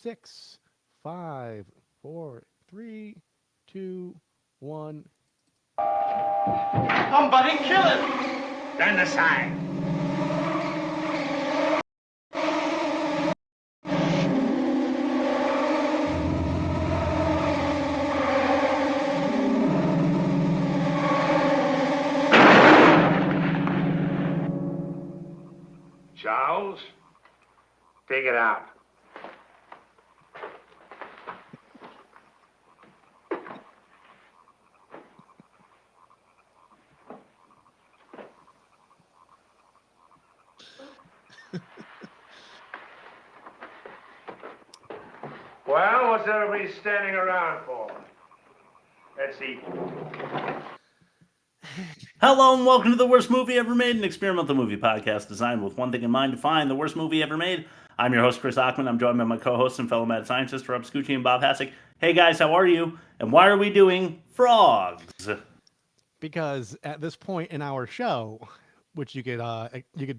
6, 5, 4, 3, 2, 1. Somebody kill him! Stand aside. Charles, take it out. Well, what's everybody standing around for? Let's eat. Hello and welcome to the Worst Movie Ever Made, an experimental movie podcast designed with one thing in mind: to find the worst movie ever made. I'm your host, Chris Ockman. I'm joined by my co-host and fellow mad scientist, Rob Scucci and Bob Hassick. Hey guys, how are you? And why are we doing frogs? Because at this point in our show, which you could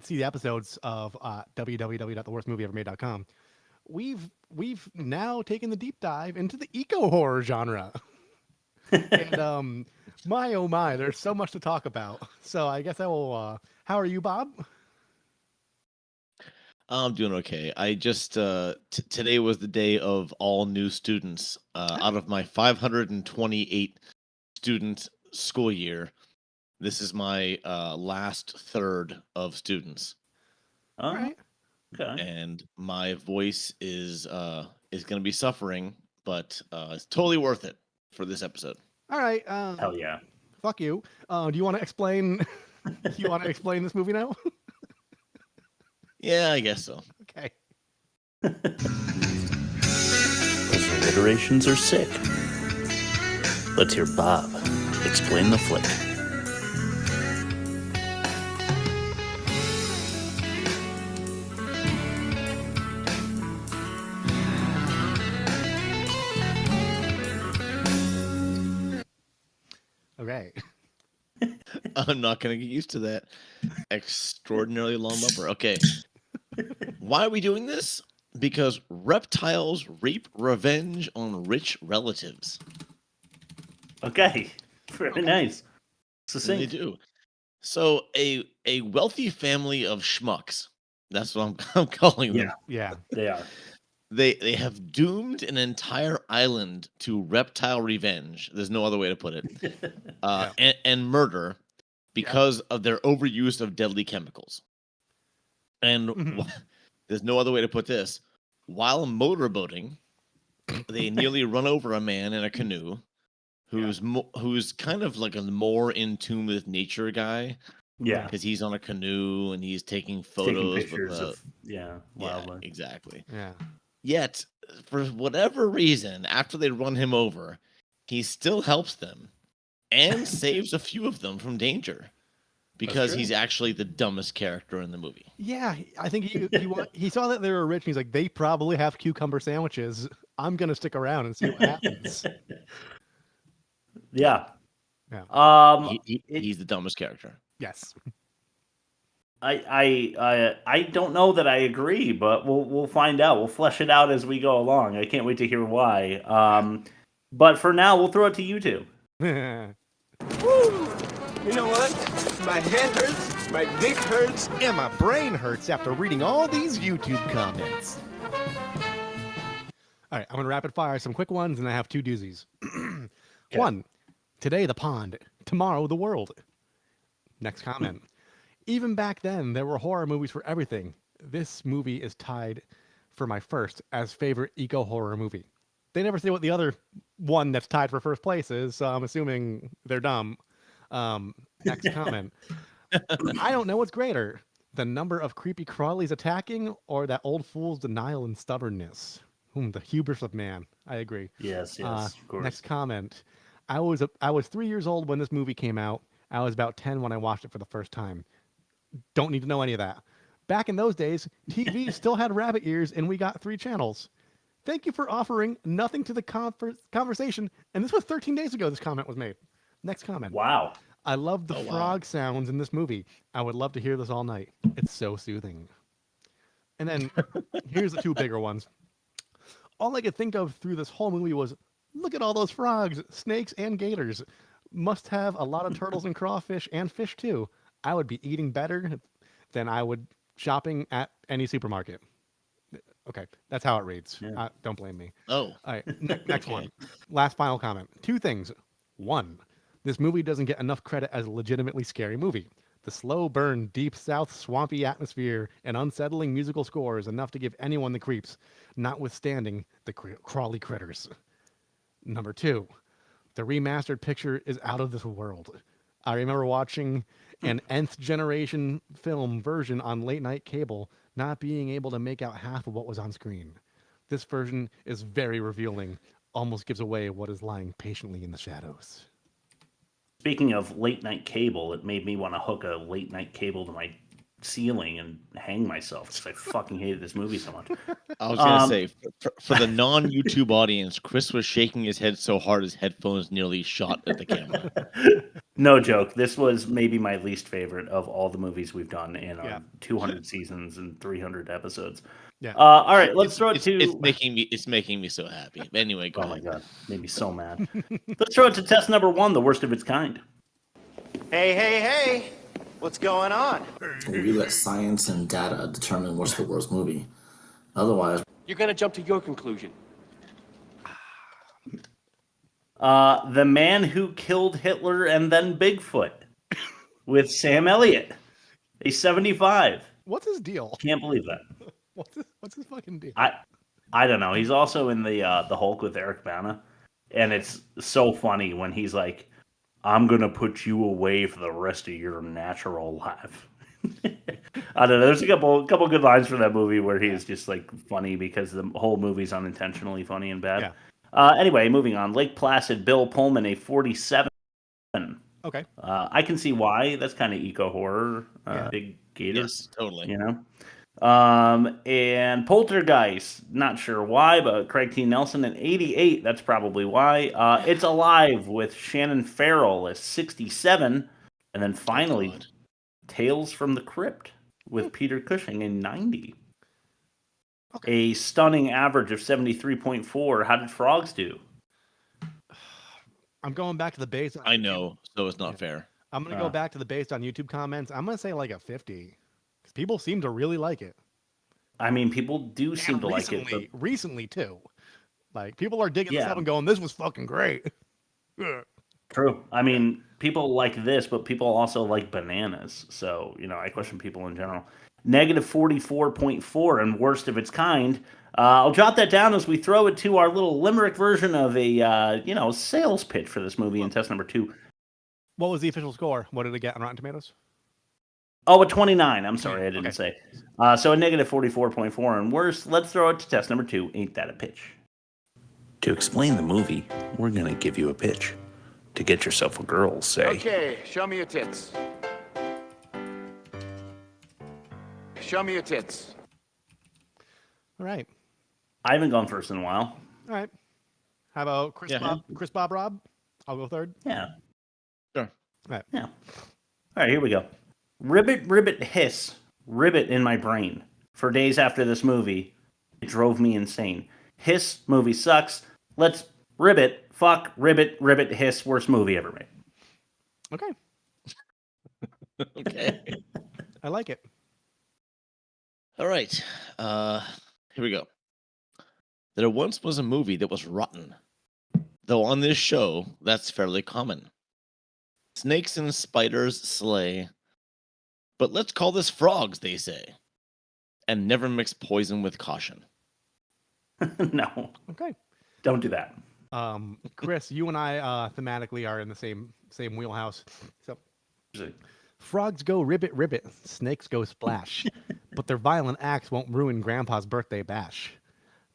see the episodes of www.theworstmovieevermade.com, we've now taken the deep dive into the eco horror genre. And my oh my, there's so much to talk about. So I guess I will. How are you, Bob? I'm doing okay. I just today was the day of all new students. Out of my 528 student school year, this is my last third of students. All right. Okay. And my voice is going to be suffering, but it's totally worth it for this episode. All right. Hell yeah. Fuck you. Do you want to explain? Do you want to explain this movie now? Yeah, I guess so. Okay. Those alliterations are sick. Let's hear Bob explain the flick. Okay. I'm not going to get used to that extraordinarily long bumper. Okay. Why are we doing this? Because reptiles reap revenge on rich relatives. Okay. Very nice. Succinct. They do. So a wealthy family of schmucks. That's what I'm calling them. Yeah. They are. They have doomed an entire island to reptile revenge. There's no other way to put it. And murder because of their overuse of deadly chemicals. And there's no other way to put this. While motorboating, they nearly run over a man in a canoe who's kind of like a more in tune with nature guy. Yeah. Because he's on a canoe and he's taking photos. Pictures of wildlife. Yeah, exactly. Yeah. Yet, for whatever reason, after they run him over, he still helps them and saves a few of them from danger because he's actually the dumbest character in the movie. Yeah, I think he saw that they were rich and he's like, they probably have cucumber sandwiches. I'm going to stick around and see what happens. Yeah. He's the dumbest character. Yes. I don't know that I agree, but we'll find out. We'll flesh it out as we go along. I can't wait to hear why. But for now, we'll throw it to you two. Woo! You know what? My head hurts, my dick hurts, and my brain hurts after reading all these YouTube comments. All right, I'm going to rapid fire some quick ones, and I have two doozies. 1, today the pond, tomorrow the world. Next comment. Even back then, there were horror movies for everything. This movie is tied for my first as favorite eco-horror movie. They never say what the other one that's tied for first place is, so I'm assuming they're dumb. Next comment. I don't know what's greater, the number of creepy crawlies attacking or that old fool's denial and stubbornness. The hubris of man. I agree. Yes, of course. Next comment. I was 3 years old when this movie came out. I was about 10 when I watched it for the first time. Don't need to know any of that. Back in those days, TV still had rabbit ears and we got 3 channels. Thank you for offering nothing to the conversation. And this was 13 days ago this comment was made. Next comment. Wow. I love the frog sounds in this movie. I would love to hear this all night. It's so soothing. And then here's the 2 bigger ones. all I could think of through this whole movie was, look at all those frogs, snakes, and gators. Must have a lot of turtles and crawfish and fish too. I would be eating better than I would shopping at any supermarket. Okay, that's how it reads. Yeah. Don't blame me. Oh, All right, next one. Last final comment. 2 things. 1, this movie doesn't get enough credit as a legitimately scary movie. The slow burn, deep south, swampy atmosphere and unsettling musical score is enough to give anyone the creeps, notwithstanding the crawly critters. Number 2, the remastered picture is out of this world. I remember watching an nth generation film version on late night cable, not being able to make out half of what was on screen. This version is very revealing, almost gives away what is lying patiently in the shadows. Speaking of late night cable, it made me want to hook a late night cable to my ceiling and hang myself because I fucking hated this movie so much. I was gonna say for the non-YouTube audience, Chris was shaking his head so hard his headphones nearly shot at the camera. No joke. This was maybe my least favorite of all the movies we've done in our 200 seasons and 300 episodes. Yeah. All right, let's throw it to. It's making me so happy. Anyway, go Oh my ahead. god, made me so mad. Let's throw it to test number 1, the worst of its kind. Hey, what's going on? We let science and data determine what's the worst movie. Otherwise, You're gonna jump to your conclusion. The Man Who Killed Hitler and Then Bigfoot with Sam Elliott, a 75. What's his deal? Can't believe that. What's his fucking deal? I don't know. He's also in the Hulk with Eric Bana, and it's so funny when he's like, "I'm gonna put you away for the rest of your natural life." I don't know. There's a couple good lines from that movie where he's just like funny because the whole movie's unintentionally funny and bad. Yeah. Anyway, moving on. Lake Placid, Bill Pullman, a 47. Okay. I can see why. That's kind of eco horror. Big gator. Yes, totally. You know. And Poltergeist, not sure why, but Craig T. Nelson at 88. That's probably why. It's Alive with Shannon Farrell at 67, and then finally, Tales from the Crypt with Peter Cushing in 90. Okay. A stunning average of 73.4. How did Frogs do? I'm going back to the base. I know, so it's not fair. I'm going to go back to the based on YouTube comments. I'm going to say like a 50. Because people seem to really like it. I mean, people do seem to like it. But... Recently, too. Like, people are digging this up and going, this was fucking great. True. I mean, people like this, but people also like bananas. So, you know, I question people in general. Negative 44.4 and worst of its kind. I'll jot that down as we throw it to our little limerick version of a, sales pitch for this movie in test number 2. What was the official score? What did it get on Rotten Tomatoes? Oh, a 29. I'm sorry, I didn't say. So a negative 44.4 and worse. Let's throw it to test number 2. Ain't that a pitch? To explain the movie, we're going to give you a pitch. To get yourself a girl, say. Okay, show me your tits. Show me your tits. All right. I haven't gone first in a while. All right. How about Chris Bob Rob? I'll go third. Yeah. Sure. All right. Yeah. All right, here we go. Ribbit hiss, ribbit in my brain. For days after this movie, it drove me insane. Hiss, movie sucks. Let's ribbit, fuck, ribbit, hiss, worst movie ever made. Okay. Okay. I like it. All right. Here we go. There once was a movie that was rotten. Though on this show, that's fairly common. Snakes and spiders slay. But let's call this frogs, they say. And never mix poison with caution. No. Okay. Don't do that. Chris, you and I thematically are in the same wheelhouse. So, frogs go ribbit, snakes go splash. But their violent acts won't ruin Grandpa's birthday bash.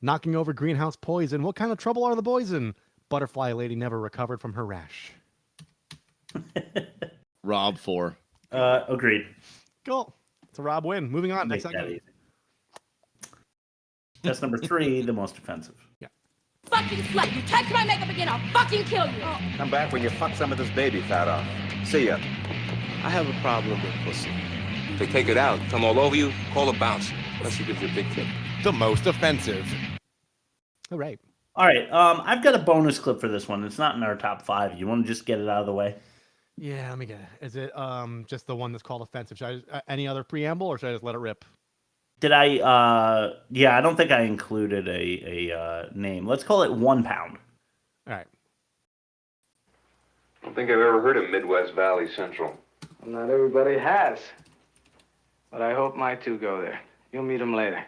Knocking over greenhouse poison, what kind of trouble are the boys in? Butterfly lady never recovered from her rash. Rob 4. Agreed. Cool. It's a Rob win. Moving on. Next segment. That's number 3, the most offensive. Yeah. Fucking slut. You touch my makeup again, I'll fucking kill you. Come back when you fuck some of this baby fat off. See ya. I have a problem with pussy. If they take it out, come all over you, call a bounce. Unless she gives you a big tip. The most offensive. All right. All right. I've got a bonus clip for this one. It's not in our top 5. You want to just get it out of the way? Yeah, let me get it. Is it just the one that's called offensive? Should I just, any other preamble, or should I just let it rip? Did I? Yeah, I don't think I included a name. Let's call it 1 pound. All right. I don't think I've ever heard of Midwest Valley Central. Well, not everybody has. But I hope my two go there. You'll meet them later.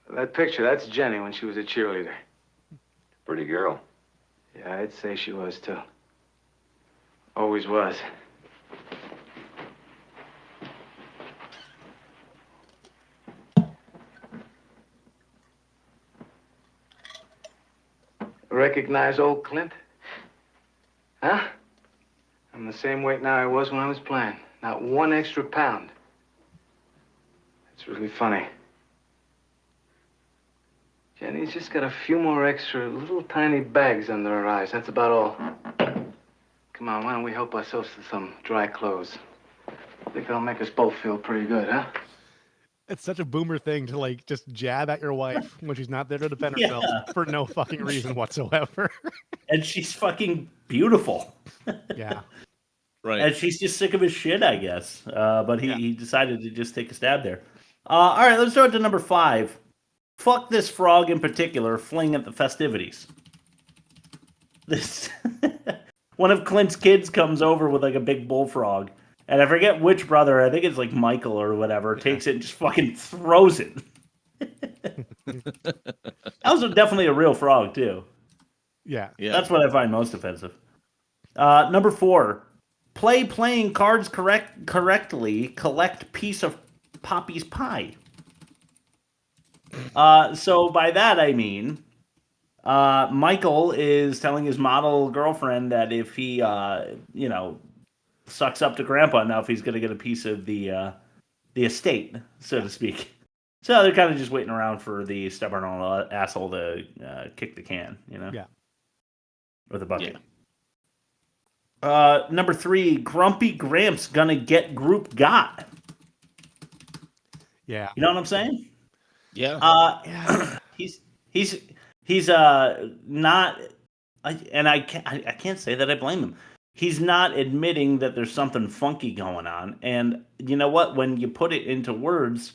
That picture, that's Jenny when she was a cheerleader. Pretty girl. Yeah, I'd say she was, too. Always was. Recognize old Clint? Huh? I'm the same weight now I was when I was playing. Not 1 extra pound. It's really funny. Jenny's just got a few more extra little tiny bags under her eyes. That's about all. Come on, why don't we help ourselves to some dry clothes? I think that'll make us both feel pretty good, huh? It's such a boomer thing to like just jab at your wife when she's not there to defend herself for no fucking reason whatsoever. And she's fucking beautiful. Yeah. Right. And she's just sick of his shit, I guess. But he decided to just take a stab there. All right, let's start to number 5. Fuck this frog in particular, fling at the festivities. This one of Clint's kids comes over with like a big bullfrog. And I forget which brother, I think it's like Michael or whatever, takes it and just fucking throws it. That was definitely a real frog, too. Yeah. That's what I find most offensive. Number 4. Playing cards correctly, collect piece of Poppy's pie. So by that I mean, Michael is telling his model girlfriend that if he, sucks up to Grandpa enough, he's going to get a piece of the estate, so to speak. So they're kind of just waiting around for the stubborn old asshole to kick the can, Yeah. Or the bucket. Yeah. Number 3, Grumpy Gramps gonna get group got. Yeah. You know what I'm saying? Yeah. He's not, and I can't say that I blame him. He's not admitting that there's something funky going on. And you know what? When you put it into words,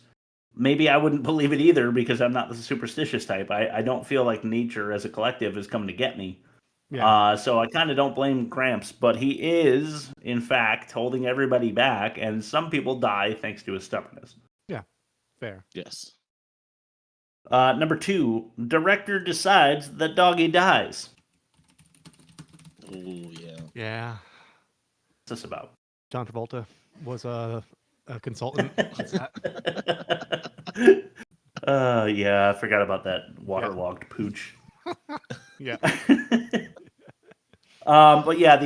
maybe I wouldn't believe it either because I'm not the superstitious type. I don't feel like nature as a collective is coming to get me. Yeah. So I kind of don't blame Gramps, but he is, in fact, holding everybody back, and some people die thanks to his stubbornness. Yeah, fair. Yes. Number 2, director decides that doggy dies. Oh, yeah. Yeah. What's this about? John Travolta was a consultant. Yeah, I forgot about that waterlogged pooch. Yeah. But yeah,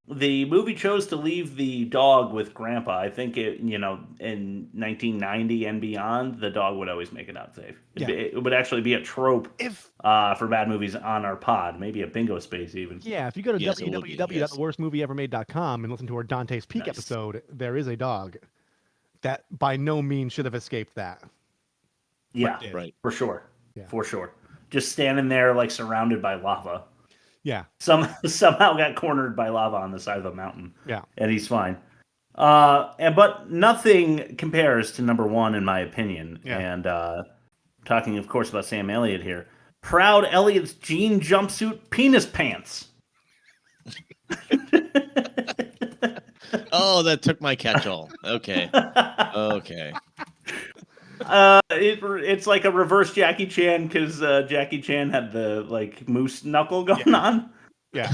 the movie chose to leave the dog with Grandpa. I think in 1990 and beyond, the dog would always make it out safe. Yeah. It would actually be a trope for bad movies on our pod, maybe a bingo space even. Yeah, if you go to www.theworstmovieevermade.com and listen to our Dante's Peak episode, there is a dog that by no means should have escaped that. Yeah, right. For sure. Yeah. For sure. Just standing there like surrounded by lava. Yeah. Somehow got cornered by lava on the side of the mountain. Yeah. And he's fine. But nothing compares to number 1 in my opinion. Yeah. And talking, of course, about Sam Elliott here. Proud Elliot's jean jumpsuit penis pants. Oh, that took my catch-all. Okay. Okay. It's like a reverse Jackie Chan because Jackie Chan had the like moose knuckle going on. Yeah.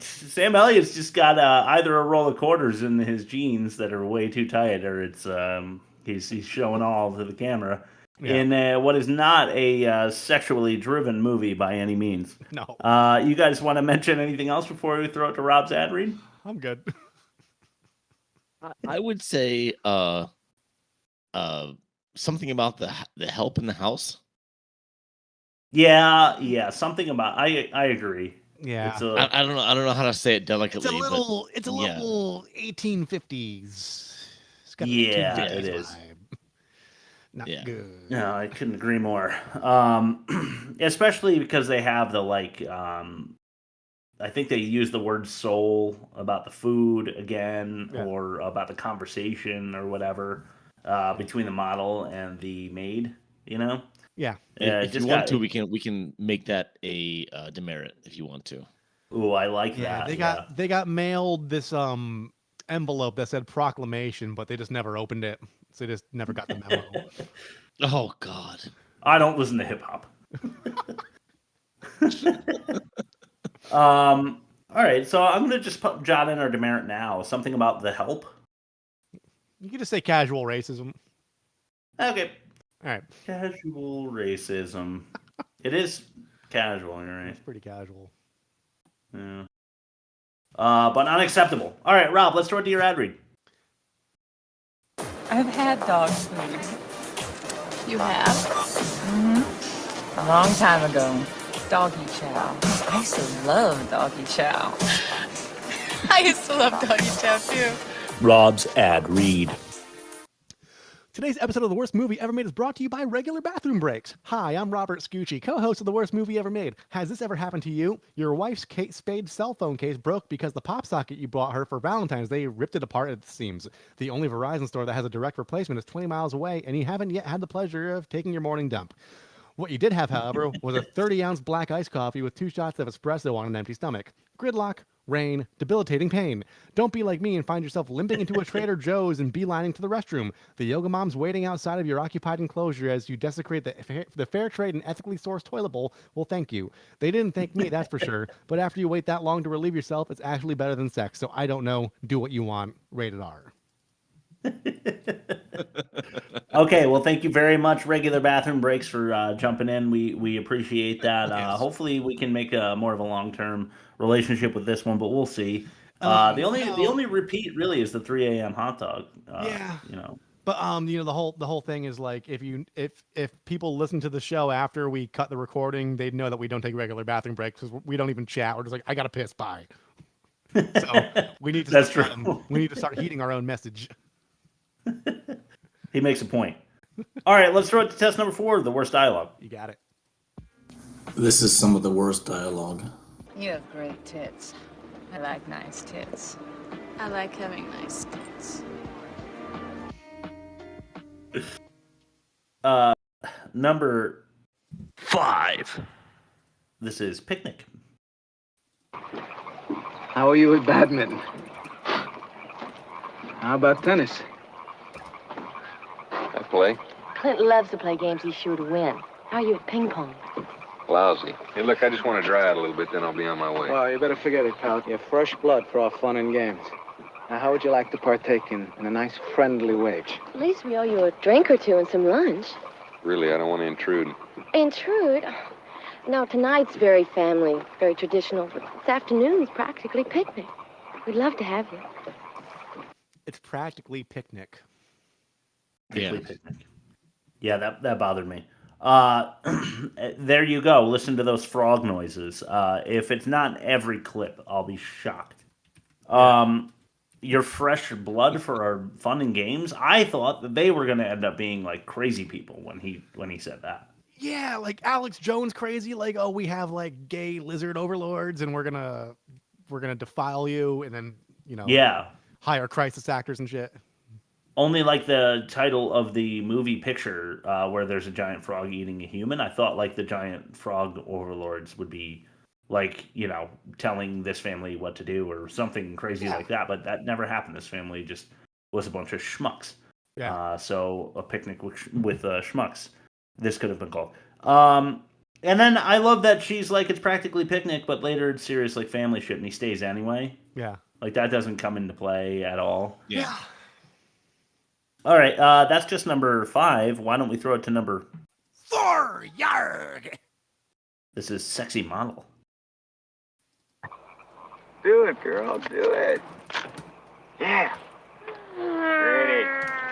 Sam Elliott's just got either a roll of quarters in his jeans that are way too tight, or it's he's showing all to the camera in what is not a sexually driven movie by any means. No. You guys want to mention anything else before we throw it to Rob's ad read? I'm good. I would say something about the help in the house. Yeah, something about I agree. Yeah, I don't know how to say it delicately. It's a little 1850s. It's got yeah, 1850s it is. vibe. Not Yeah. good. No, I couldn't agree more. Especially because they have the I think they use the word soul about the food again, or about the conversation or whatever between the model and the maid. You know. Yeah. If you want to, we can make that a demerit if you want to. Ooh, I like that. They got mailed this envelope that said proclamation, but they just never opened it, so they just never got the memo. Oh God. I don't listen to hip hop. All right, so I'm gonna just jot in our demerit now. Something about the help. You can just say casual racism. Okay. All right. Casual racism. It is casual, you're right. It's pretty casual. Yeah. But unacceptable. All right, Rob, let's throw it to your ad read. I've had dog food. You have? Mm-hmm. A long time ago. Doggy chow. I used to love doggy chow. I used to love doggy chow too. Rob's ad read. Today's episode of The Worst Movie Ever Made is brought to you by Regular Bathroom Breaks. Hi, I'm Robert Scucci, co-host of The Worst Movie Ever Made. Has this ever happened to you? Your wife's Kate Spade cell phone case broke because the pop socket you bought her for Valentine's Day ripped it apart at the seams. The only Verizon store that has a direct replacement is 20 miles away, and you haven't yet had the pleasure of taking your morning dump. What you did have, however, was a 30-ounce black iced coffee with 2 shots of espresso on an empty stomach. Gridlock, rain, debilitating pain. Don't be like me and find yourself limping into a Trader Joe's and beelining to the restroom. The yoga mom's waiting outside of your occupied enclosure as you desecrate the fair trade and ethically sourced toilet bowl. Well, thank you. They didn't thank me, that's for sure. But after you wait that long to relieve yourself, it's actually better than sex. So I don't know. Do what you want. Rated R. Okay, well, thank you very much, Regular Bathroom Breaks, for jumping in. We appreciate that. Hopefully, we can make more of a long-term relationship with this one, but we'll see. The only repeat really is the 3 a.m. hot dog. You know. But the whole thing is like if people listen to the show after we cut the recording, they'd know that we don't take regular bathroom breaks because we don't even chat. We're just like, I gotta piss, bye. So we need to. That's true. We need to start heeding our own message. He makes a point. All right, let's throw it to test number 4, the worst dialogue. You got it. This is some of the worst dialogue. You have great tits. I like nice tits. I like having nice tits. Number 5. This is Picnic. How are you at badminton? How about tennis? I play. Clint loves to play games he's sure to win. How are you at ping pong? Lousy. Hey, look, I just want to dry out a little bit, then I'll be on my way. Well, you better forget it, pal. You're fresh blood for our fun and games. Now, how would you like to partake in a nice friendly wage? At least we owe you a drink or two and some lunch. Really, I don't want to intrude. Intrude? No, tonight's very family, very traditional. But this afternoon's practically picnic. We'd love to have you. It's practically picnic. Yeah, that bothered me. There you go. Listen to those frog noises. If it's not every clip, I'll be shocked. Your fresh blood for our fun and games. I thought that they were going to end up being like crazy people when he said that. Yeah, like Alex Jones crazy. Like, oh, we have like gay lizard overlords, and we're gonna defile you, and then hire crisis actors and shit. Only like the title of the movie picture where there's a giant frog eating a human. I thought like the giant frog overlords would be like, telling this family what to do or something crazy like that. But that never happened. This family just was a bunch of schmucks. Yeah. So a picnic with schmucks. This could have been called. And then I love that she's like, it's practically picnic, but later it's serious like family shit and he stays anyway. Yeah. Like that doesn't come into play at all. Yeah. All right, that's just number 5. Why don't we throw it to number 4? Yarg! This is Sexy Model. Do it, girl. Do it. Yeah.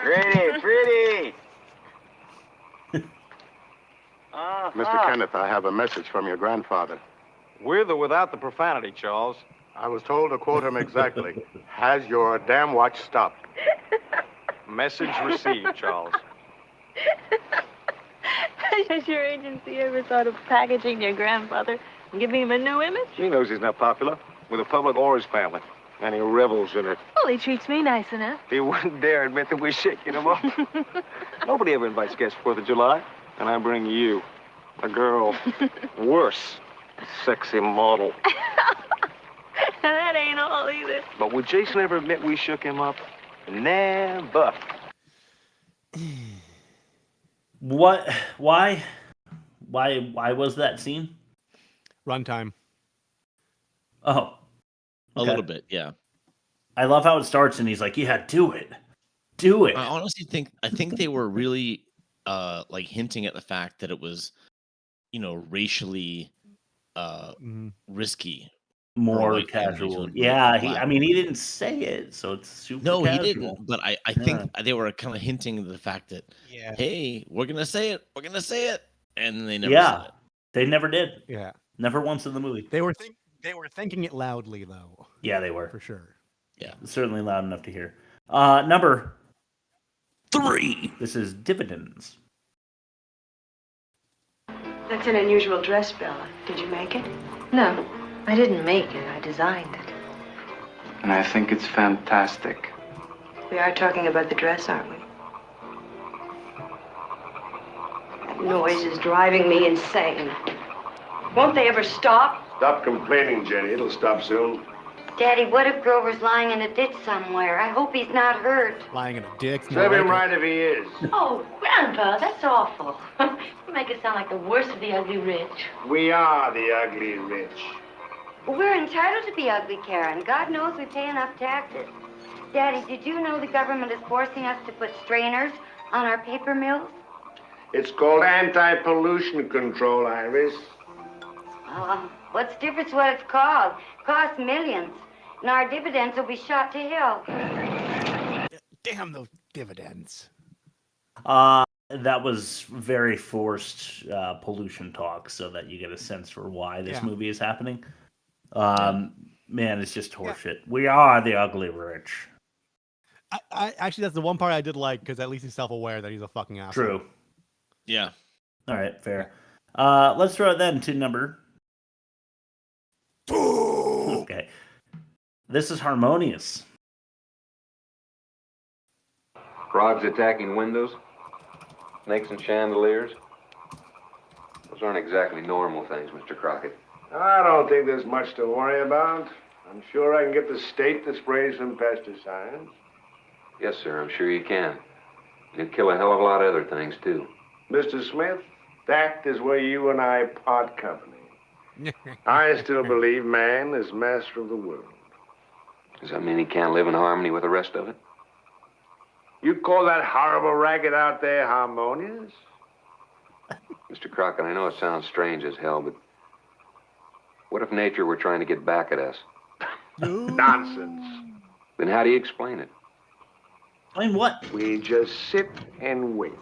Pretty. Mr. Kenneth, I have a message from your grandfather. With or without the profanity, Charles? I was told to quote him exactly. Has your damn watch stopped? Message received, Charles. Has your agency ever thought of packaging your grandfather and giving him a new image? He knows he's not popular with the public or his family. And he revels in it. Well, he treats me nice enough. He wouldn't dare admit that we're shaking him off. Nobody ever invites guests 4th of July. And I bring you, a girl, worse, sexy model. That ain't all either. But would Jason ever admit we shook him up? Never. What? Why was that scene? Runtime. Oh. A little bit, yeah. I love how it starts and he's like, yeah, do it. Do it. I honestly think they were really like hinting at the fact that it was, racially risky. More casual. Yeah, he didn't say it, so it's super casual. No, he didn't. But I think they were kind of hinting the fact that, hey, we're gonna say it. We're gonna say it. And they never said it. They never did. Yeah. Never once in the movie. They were thinking it loudly, though. Yeah, they were. For sure. Yeah. Certainly loud enough to hear. Number 3. This is dividends. That's an unusual dress, Bella. Did you make it? No, I didn't make it. I designed it. And I think it's fantastic. We are talking about the dress, aren't we? That noise is driving me insane. Won't they ever stop? Stop complaining, Jenny. It'll stop soon. Daddy, what if Grover's lying in a ditch somewhere? I hope he's not hurt. Lying in a ditch? Serve him right if he is. Oh, Grandpa, that's awful. You make it sound like the worst of the ugly rich. We are the ugly rich. Well, we're entitled to be ugly, Karen. God knows we pay enough taxes. Daddy, did you know the government is forcing us to put strainers on our paper mills? It's called anti-pollution control, Iris. What's the difference what it's called? It costs millions. And our dividends will be shot to hell. Damn those dividends. That was very forced pollution talk so that you get a sense for why this movie is happening. Man, it's just horseshit. We are the ugly rich. I actually, that's the one part I did like, because at least he's self-aware that he's a fucking asshole. True. Yeah. All right, fair. Let's throw it then to number 2. Okay. This is Harmonious. Frogs attacking windows, snakes and chandeliers. Those aren't exactly normal things, Mr. Crockett. I don't think there's much to worry about. I'm sure I can get the state to spray some pesticides. Yes, sir, I'm sure you can. You'd kill a hell of a lot of other things, too. Mr. Smith, that is where you and I part company. I still believe man is master of the world. Does that mean he can't live in harmony with the rest of it? You call that horrible racket out there harmonious? Mr. Crockett, I know it sounds strange as hell, but what if nature were trying to get back at us? Nonsense. Then how do you explain it? Explain what? We just sit and wait.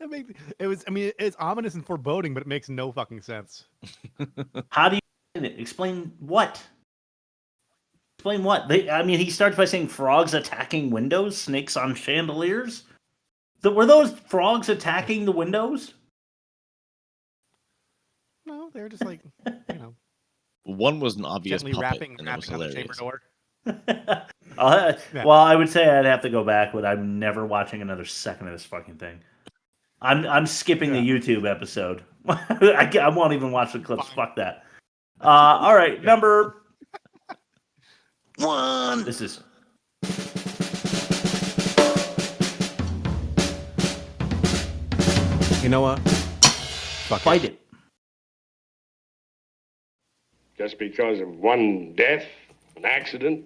It's ominous and foreboding, but it makes no fucking sense. How do you explain it? Explain what? Explain what? He starts by saying frogs attacking windows, snakes on chandeliers. Were those frogs attacking the windows? No, they were just like, One was an obvious gently puppet, rapping and it was on the hilarious. chamber door. Well, I would say I'd have to go back, but I'm never watching another second of this fucking thing. I'm skipping the YouTube episode. I won't even watch the clips. Fine. Fuck that. All right, number 1. This is. You know what? Fight it. Just because of one death, an accident,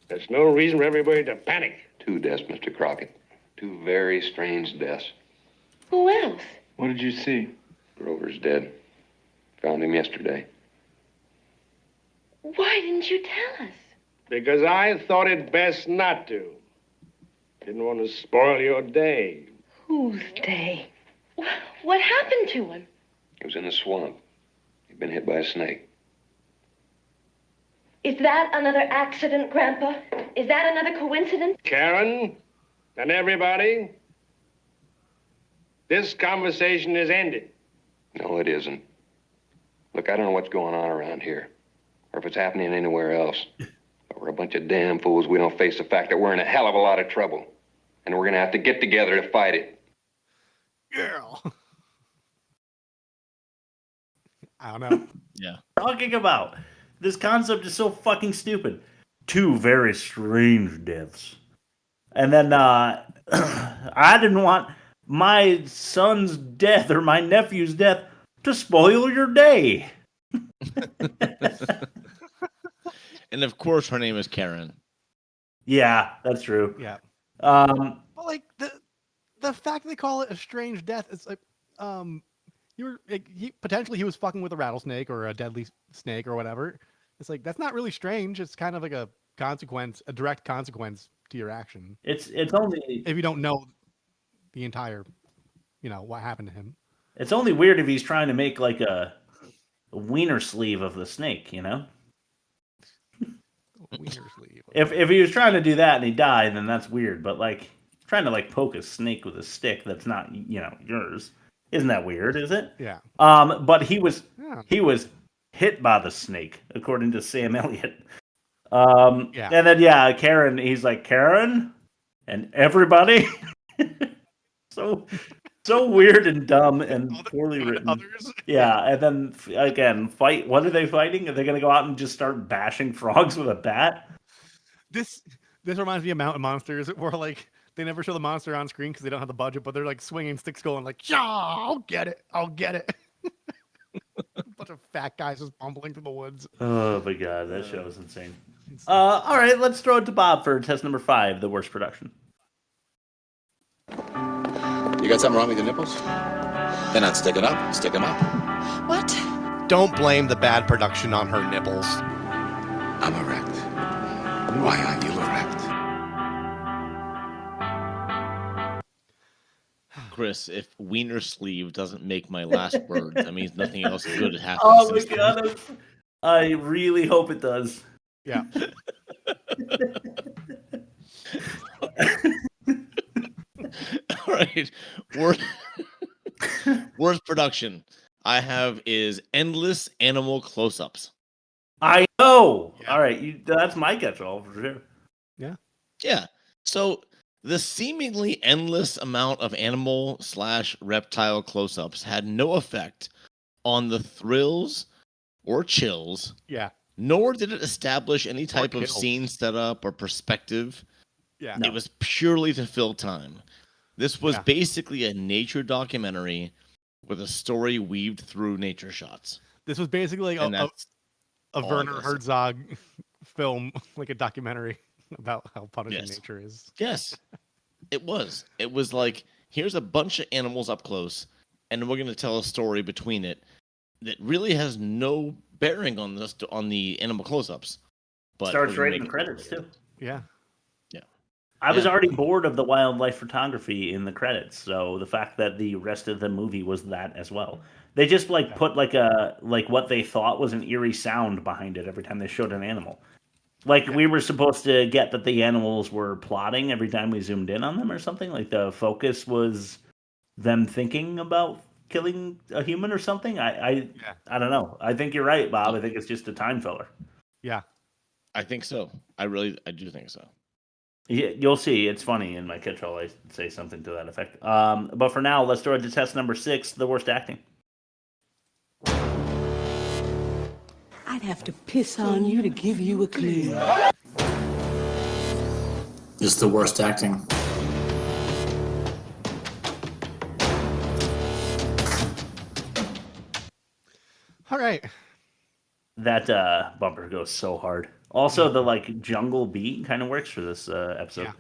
that's no reason for everybody to panic. 2 deaths, Mr. Crockett. 2 very strange deaths. Who else? What did you see? Grover's dead. Found him yesterday. Why didn't you tell us? Because I thought it best not to. Didn't want to spoil your day. Whose day? What happened to him? He was in a swamp. He'd been hit by a snake. Is that another accident, Grandpa? Is that another coincidence? Karen, And everybody, this conversation is ended. No, it isn't. Look, I don't know what's going on around here, or if it's happening anywhere else. But we're a bunch of damn fools. We don't face the fact that we're in a hell of a lot of trouble. And we're gonna have to get together to fight it. Girl. I don't know. Yeah. Talking about this concept is so fucking stupid. 2 very strange deaths. And then I didn't want my son's death or my nephew's death to spoil your day. And of course, her name is Karen. Yeah, that's true. Yeah. Um, But like the fact they call it a strange death, it's like he was fucking with a rattlesnake or a deadly snake or whatever. It's like that's not really strange. It's kind of like a consequence, a direct consequence to your action. It's only if you don't know the entire, what happened to him. It's only weird if he's trying to make like a wiener sleeve of the snake, Wiener sleeve. If he was trying to do that and he died, then that's weird. But like trying to like poke a snake with a stick that's not yours, isn't that weird? Is it? Yeah. But he was hit by the snake, according to Sam Elliott. Yeah. And then Karen. He's like Karen, and everybody. So weird and dumb and poorly written. Others. Yeah, and then again, fight. What are they fighting? Are they going to go out and just start bashing frogs with a bat? This reminds me of Mountain Monsters, where like they never show the monster on screen because they don't have the budget, but they're like swinging sticks, going like, "Yeah, I'll get it. A bunch of fat guys just bumbling through the woods. Oh my god, that show is insane. All right, let's throw it to Bob for test number 5, the worst production. You got something wrong with your nipples? They're not sticking up. Stick them up. What? Don't blame the bad production on her nipples. I'm erect. Why aren't you erect? Chris, if wiener sleeve doesn't make my last word, that means nothing else good happens. Oh my god, I really hope it does. Yeah. All right. Worst production I have is endless animal close-ups. I know. Yeah. All right, that's my catch-all for sure. Yeah. So the seemingly endless amount of animal/reptile close-ups had no effect on the thrills or chills. Yeah. Nor did it establish any type of scene setup or perspective. Yeah. It was purely to fill time. This was basically a nature documentary with a story weaved through nature shots. This was basically a Werner Herzog film, like a documentary about how punishing nature is. Yes, it was. It was like, here's a bunch of animals up close, and we're going to tell a story between it that really has no bearing on the animal close-ups. But starts right in the credits too. Yeah. I was already bored of the wildlife photography in the credits, so the fact that the rest of the movie was that as well. They just put like what they thought was an eerie sound behind it every time they showed an animal. Like we were supposed to get that the animals were plotting every time we zoomed in on them or something. Like the focus was them thinking about killing a human or something. I don't know. I think you're right, Bob. I think it's just a time filler. Yeah. I think so. I do think so. Yeah, you'll see. It's funny in my catch-all. I say something to that effect. But for now, let's throw it to test number 6, the worst acting. I'd have to piss on you to give you a clue. It's the worst acting. All right. That bumper goes so hard. Also, the jungle beat kind of works for this episode.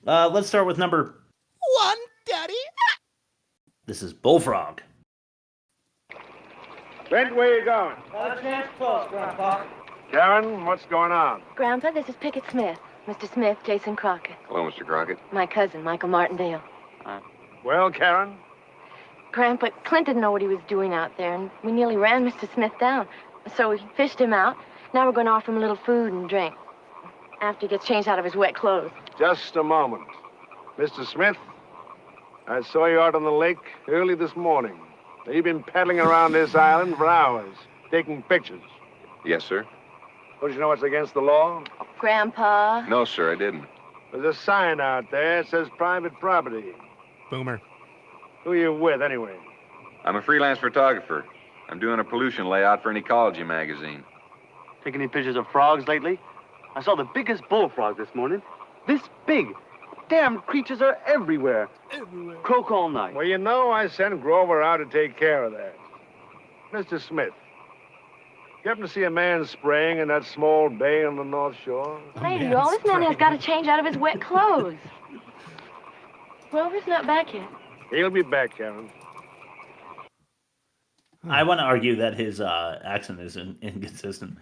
Yeah. Let's start with number 1, Daddy. This is Bullfrog. Brent, where you going? Got a chance close, Grandpa. Karen, what's going on? Grandpa, this is Pickett Smith. Mr. Smith, Jason Crockett. Hello, Mr. Crockett. My cousin, Michael Martindale. Well, Karen? Grandpa, Clint didn't know what he was doing out there, and we nearly ran Mr. Smith down. So we fished him out. Now we're going to offer him a little food and drink after he gets changed out of his wet clothes. Just a moment. Mr. Smith, I saw you out on the lake early this morning. You've been paddling around this island for hours, taking pictures. Yes, sir. Don't you know what's against the law? Grandpa. No, sir, I didn't. There's a sign out there that says private property. Boomer. Who are you with, anyway? I'm a freelance photographer. I'm doing a pollution layout for an ecology magazine. Taking any pictures of frogs lately? I saw the biggest bullfrog this morning. This big. Damn creatures are everywhere. Everywhere. Croak all night. Well, you know, I sent Grover out to take care of that. Mr. Smith, you happen to see a man spraying in that small bay on the North Shore? Lady, all this man has got to change out of his wet clothes. Grover's not back yet. He'll be back, Karen. I want to argue that his accent is inconsistent.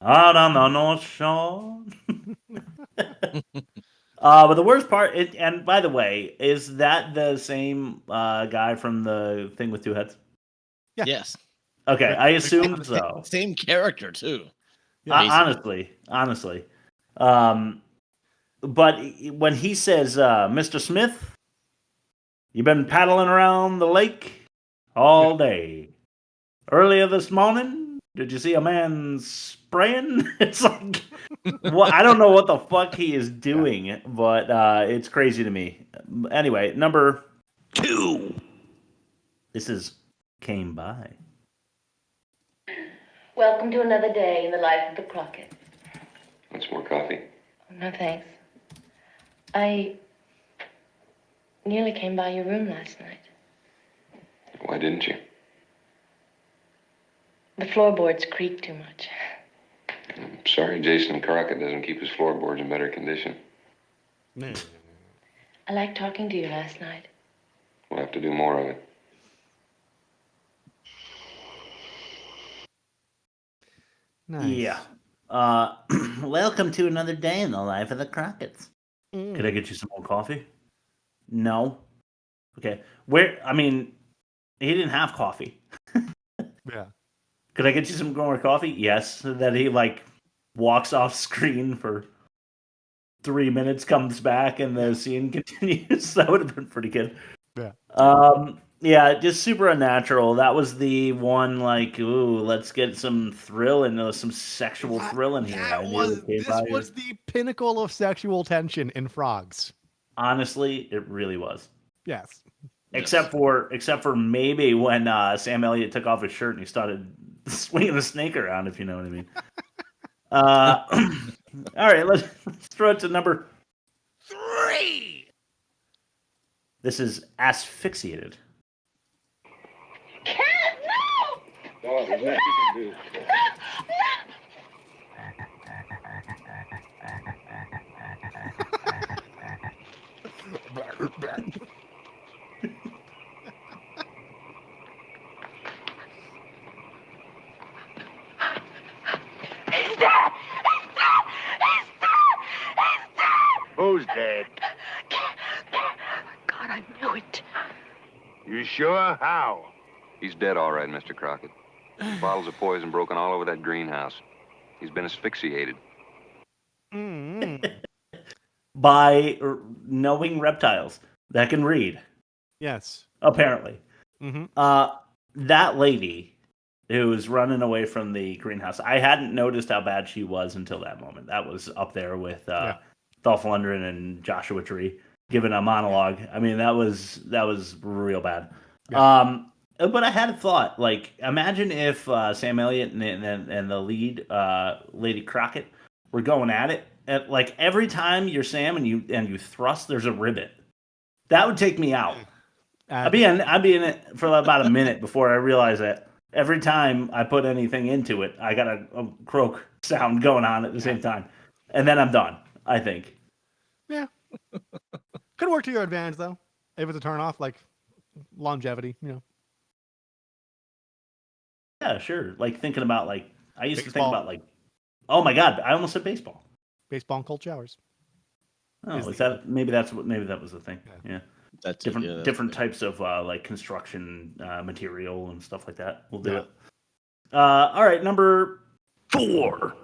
Out on the North Shore. But the worst part, and by the way, is that the same guy from the thing with two heads? Yeah. Yes. Okay, I assumed so. Same character too. Honestly. But when he says, Mr. Smith, you've been paddling around the lake all day. Earlier this morning, did you see a man spraying? It's like, well, I don't know what the fuck he is doing, but it's crazy to me. Anyway, number 2. This is Came By. Welcome to another day in the life of the Crockett. Want some more coffee? No, thanks. I nearly came by your room last night. Why didn't you? The floorboards creak too much. I'm sorry Jason Crockett doesn't keep his floorboards in better condition. I liked talking to you last night. We'll have to do more of it. Nice. Yeah. Welcome to another day in the life of the Crockett's. Could I get you some more coffee? No. Okay. He didn't have coffee. Yeah. Could I get you some more coffee? Yes. That he walks off screen for 3 minutes, comes back, and the scene continues. That would have been pretty good. Yeah. Yeah, just super unnatural. That was the one, ooh, let's get some thrill and some sexual thrill in here. This was the pinnacle of sexual tension in Frogs. Honestly, it really was. Yes. Except for maybe when Sam Elliott took off his shirt and he started swinging the snake around, if you know what I mean. All right, let's throw it to number 3. This is Asphyxiated. Oh, there's nothing you can do. Who's dead? God, I knew it. You sure? How? He's dead, all right, Mr. Crockett. Bottles of poison broken all over that greenhouse. He's been asphyxiated. By knowing reptiles that can read. Yes. Apparently. Mm-hmm. That lady who was running away from the greenhouse, I hadn't noticed how bad she was until that moment. That was up there with Dolph Lundgren and Joshua Tree giving a monologue. I mean, that was real bad. Yeah. But I had a thought. Imagine if Sam Elliott and the lead Lady Crockett were going at it. Every time you're Sam and you thrust, there's a ribbit. That would take me out. I'd be in it for about a minute before I realize that every time I put anything into it, I got a croak sound going on at the same time, and then I'm done. I think. Yeah. Could work to your advantage though, if it's a turn off, longevity. Yeah, sure. Thinking about I used to think about oh my god, I almost said baseball. Baseball and cold showers. Oh, maybe that was the thing. Yeah. That's different types of construction material and stuff like that. We'll do it. All right, number 4.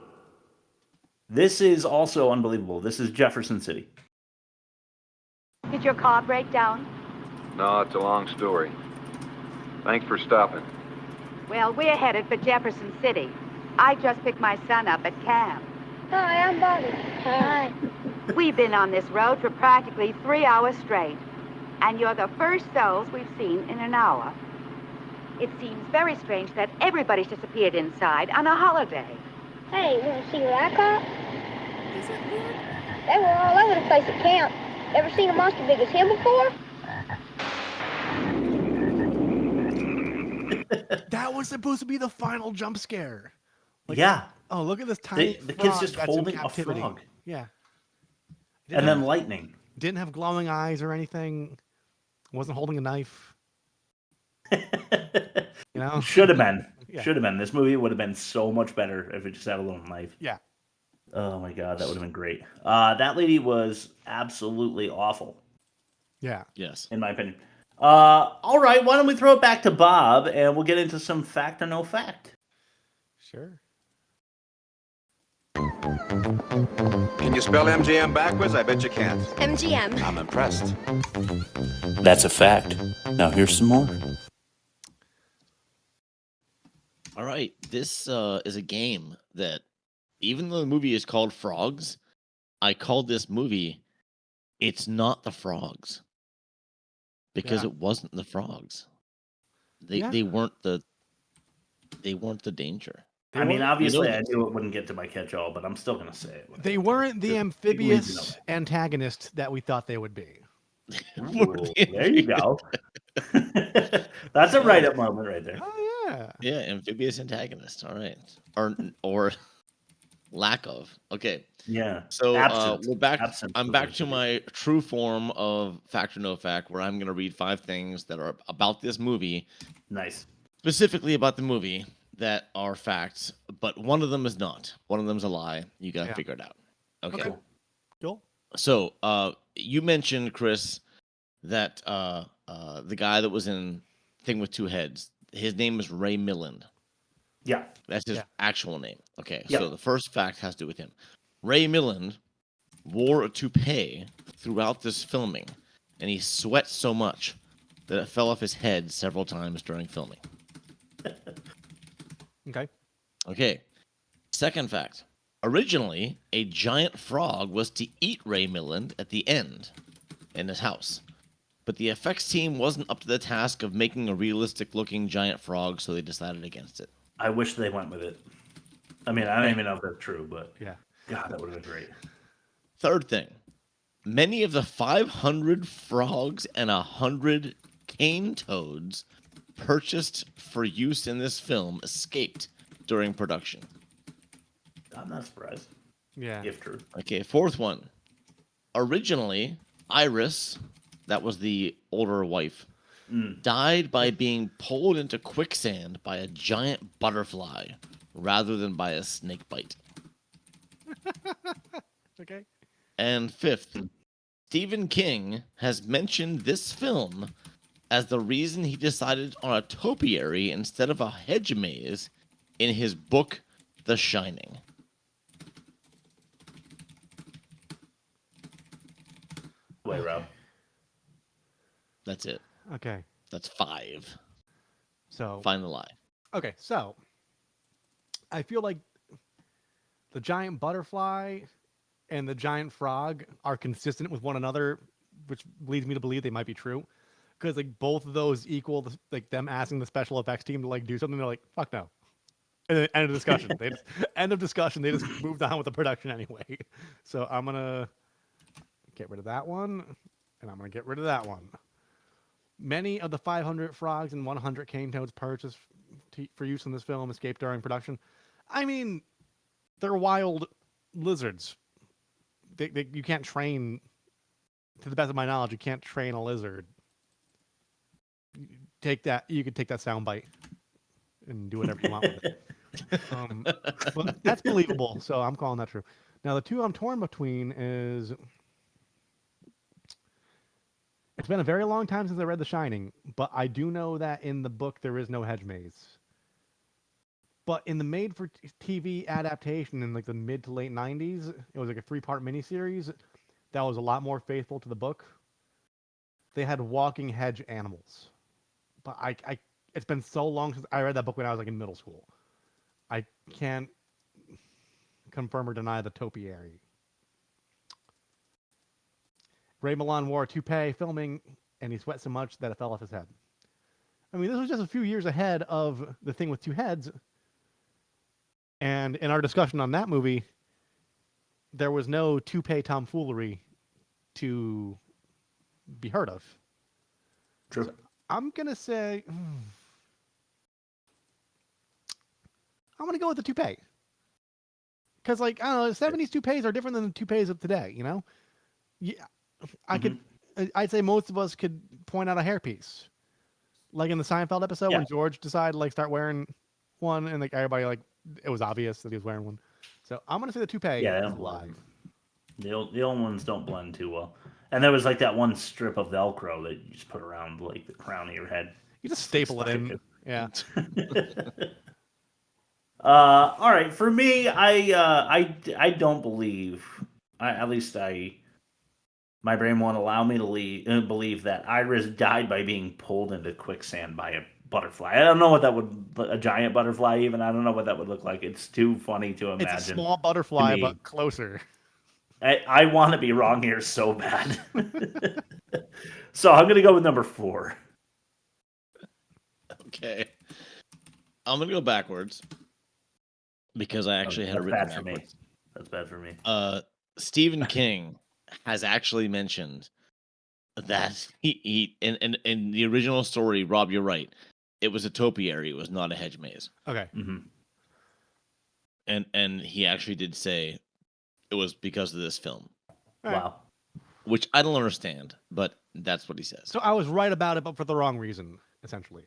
This is also unbelievable. This is Jefferson City. Did your car break down? No, it's a long story. Thanks for stopping. Well, we're headed for Jefferson City. I just picked my son up at camp. Hi, I'm Bobby. Hi. We've been on this road for practically 3 hours straight, and you're the first souls we've seen in an hour. It seems very strange that everybody's disappeared inside on a holiday. Hey, you want to see what I caught? They were all over the place at camp. Ever seen a monster big as him before? That was supposed to be the final jump scare. Like, yeah. Oh, look at this tiny The kid's frog just that's in holding a captivity. frog. Yeah. And then lightning. Didn't have glowing eyes or anything. Wasn't holding a knife. You know? Should have been. Yeah. Should have been. This movie would have been so much better if it just had a little knife. Yeah. Oh my god, that would have been great. That lady was absolutely awful. Yeah. Yes. In my opinion. All right, why don't we throw it back to Bob and we'll get into some fact or no fact. Sure. Can you spell MGM backwards? I bet you can't. MGM. I'm impressed. That's a fact. Now here's some more. All right, this is a game that, even though the movie is called Frogs, I called this movie It's Not the Frogs. Because it wasn't the frogs. They weren't the danger. I mean, obviously, I knew it wouldn't get to my catch-all, but I'm still going to say it. They weren't the amphibious antagonist that we thought they would be. Ooh, there you go. That's a write-up moment right there. Oh, yeah. Yeah, amphibious antagonist. All right. Or lack of. Okay. Yeah. So Absent. we're back. Absent I'm back to my true form of fact or no fact, where I'm going to read 5 things that are about this movie. Nice. Specifically about the movie that are facts, but one of them is not. One of them's a lie. You got to figure it out. Okay. Cool. So you mentioned, Chris, that the guy that was in Thing with Two Heads, his name is Ray Milland. Yeah. That's his actual name. Okay, Yeah. so the first fact has to do with him. Ray Milland wore a toupee throughout this filming, and he sweat so much that it fell off his head several times during filming. Okay. Okay. Second fact. Originally, a giant frog was to eat Ray Milland at the end in his house. But the effects team wasn't up to the task of making a realistic-looking giant frog, so they decided against it. I wish they went with it. I mean, I don't even know if that's true, but yeah. God, that would have been great. Third thing. Many of the 500 frogs and 100 cane toads purchased for use in this film escaped during production. I'm not surprised. Yeah. If true. Okay, fourth one. Originally, Iris, that was the older wife, died by being pulled into quicksand by a giant butterfly rather than by a snake bite. Okay. And fifth, Stephen King has mentioned this film as the reason he decided on a topiary instead of a hedge maze in his book, The Shining. Wait, Rob. That's it. Okay. That's 5. So Find the lie. Okay, so I feel like the giant butterfly and the giant frog are consistent with one another, which leads me to believe they might be true. Because like both of those equal like them asking the special effects team to like do something, they're like, fuck no. And then end of discussion. End of discussion. They just moved on with the production anyway. So I'm gonna get rid of that one, and I'm gonna get rid of that one. Many of the 500 frogs and 100 cane toads purchased for use in this film escaped during production. I mean, they're wild lizards. You can't train, to the best of my knowledge, you can't train a lizard. You could take that soundbite and do whatever you want with it. But that's believable, so I'm calling that true. Now, the two I'm torn between is... It's been a very long time since I read The Shining, but I do know that in the book there is no hedge maze. But in the made-for-TV adaptation in like the mid to late 90s, it was like a 3-part miniseries that was a lot more faithful to the book. they had walking hedge animals. But it's been so long since I read that book when I was like in middle school. I can't confirm or deny the topiary. Ray Milland wore a toupee filming, and he sweat so much that it fell off his head. I mean, this was just a few years ahead of The Thing with Two Heads. And in our discussion on that movie, there was no toupee tomfoolery to be heard of. True. So I'm going to say... I'm going to go with the toupee. Because, like, I don't know, the 70s toupees are different than the toupees of today, you know? Yeah, I'd say most of us could point out a hairpiece. Like in the Seinfeld episode when George decided to, like, start wearing one, and, like, everybody, like, it was obvious that he was wearing one. So I'm going to say the toupee is alive. The old ones don't blend too well. And there was, like, that one strip of Velcro that you just put around, like, the crown of your head. You just staple it in. Yeah. All right, for me, I don't believe, my brain won't allow me to believe that Iris died by being pulled into quicksand by a butterfly. I don't know what that would, a giant butterfly even, I don't know what that would look like. It's too funny to imagine. It's a small butterfly, but closer. I want to be wrong here so bad. So I'm going to go with number 4. Okay. I'm going to go backwards. Because I actually had it written backwards. That's bad for me. Stephen King has actually mentioned that he in the original story, Rob, you're right. It was a topiary. It was not a hedge maze. Okay. Mm-hmm. And he actually did say it was because of this film. Wow. Which I don't understand, but that's what he says. So I was right about it, but for the wrong reason, essentially.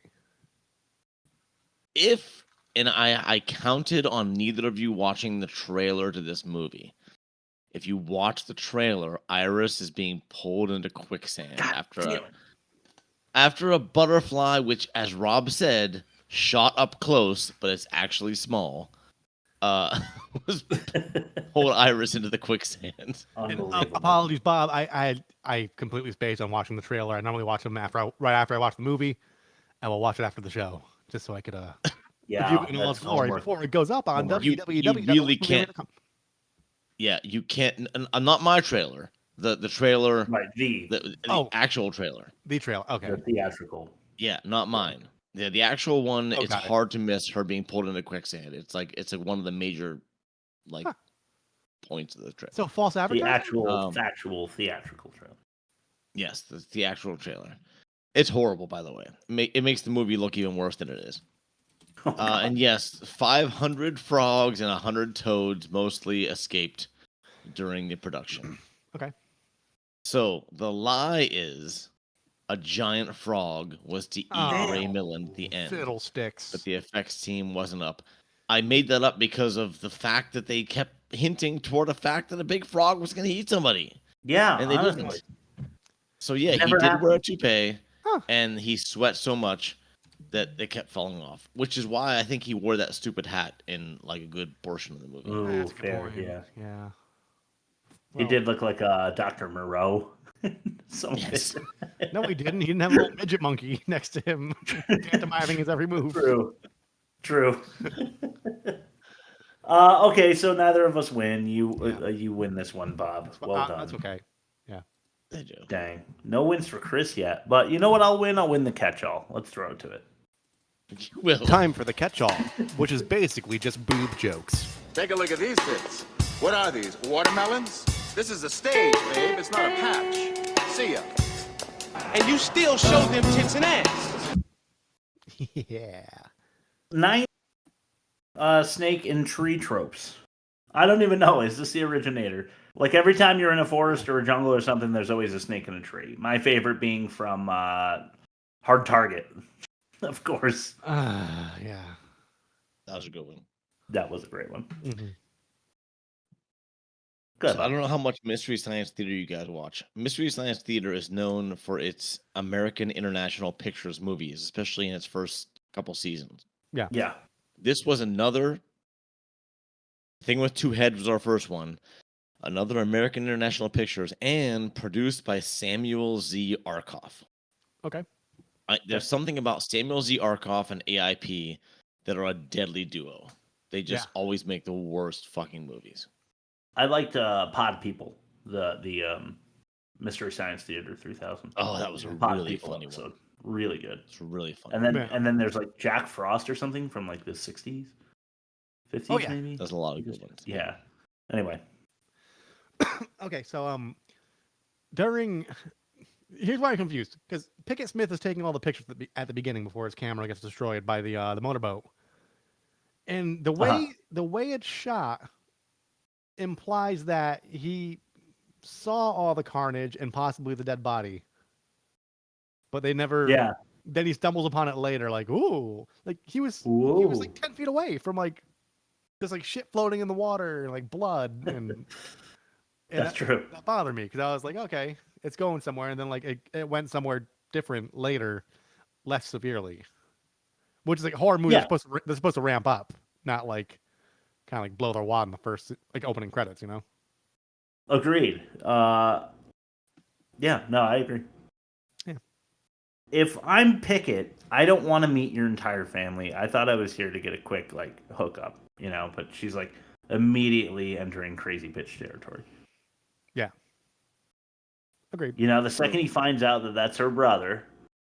And I counted on neither of you watching the trailer to this movie. If you watch the trailer, Iris is being pulled into quicksand after a butterfly, which, as Rob said, shot up close, but it's actually small, was pulled Iris into the quicksand. Apologies, Bob. I completely spaced on watching the trailer. I normally watch them right after I watch the movie, and we'll watch it after the show, just so I could yeah, in all its glory before it goes up on www. You really can't. Yeah, you can't. Not my trailer. The trailer. Right. The actual trailer. The trailer. Okay. The theatrical. Yeah, not mine. The actual one. It's hard to miss her being pulled into quicksand. It's like one of the major points of the trailer. So false advertising. The actual factual theatrical trailer. Yes, the theatrical trailer. It's horrible, by the way. It makes the movie look even worse than it is. And yes, 500 frogs and 100 toads mostly escaped during the production. Okay. So the lie is a giant frog was to eat Ray Milland at the end. Fiddlesticks. But the effects team wasn't up. I made that up because of the fact that they kept hinting toward the fact that a big frog was going to eat somebody. Yeah. And they didn't. So yeah, he did wear a toupee, and he sweat so much that they kept falling off, which is why I think he wore that stupid hat in like a good portion of the movie. Ooh, fair, yeah. Well, he did look like Dr. Moreau. Yes. No, he didn't. He didn't have a little midget monkey next to him, pantomiming his every move. True. Okay, so neither of us win. You win this one, Bob. Well done. That's okay. Yeah. Dang. No wins for Chris yet. But you know what I'll win? I'll win the catch-all. Let's throw it to it. Time for the catch-all, which is basically just boob jokes. Take a look at these bits. What are these, watermelons? This is a stage, babe. It's not a patch. See ya. And you still show them tits and ass. Yeah. 9 snake and tree tropes. I don't even know. Is this the originator? Like every time you're in a forest or a jungle or something, there's always a snake in a tree. My favorite being from Hard Target, of course. Yeah. That was a good one. That was a great one. Mm-hmm. Good. So I don't know how much Mystery Science Theater you guys watch. Mystery Science Theater is known for its American International Pictures movies, especially in its first couple seasons. Yeah. This was another Thing with Two Heads was our first one. Another American International Pictures, and produced by Samuel Z. Arkoff. Okay. There's something about Samuel Z. Arkoff and AIP that are a deadly duo. They just always make the worst fucking movies. I liked Pod People, the Mystery Science Theater 3000. Oh, that was a Pod really People funny episode. one. Really good. It's really fun. And then there's like Jack Frost or something from like the 60s, 50s maybe. There's a lot of good ones. Yeah. Anyway. Okay, so here's why I'm confused, because Pickett Smith is taking all the pictures at the beginning before his camera gets destroyed by the motorboat, and the way it's shot implies that he saw all the carnage and possibly the dead body, but they never. Yeah. Then he stumbles upon it later, like ooh, like he was like 10 feet away from like just like shit floating in the water, and like blood and. That's true. That bothered me because I was like, okay, it's going somewhere, and then like it went somewhere different later, less severely. Which is like horror movies are supposed to ramp up, not like kind of like blow their wad in the first like opening credits, you know? Agreed. Yeah, no, I agree. Yeah. If I'm Pickett, I don't want to meet your entire family. I thought I was here to get a quick like hookup, you know, but she's like immediately entering crazy bitch territory. Yeah. Agreed. You know, the second he finds out that that's her brother,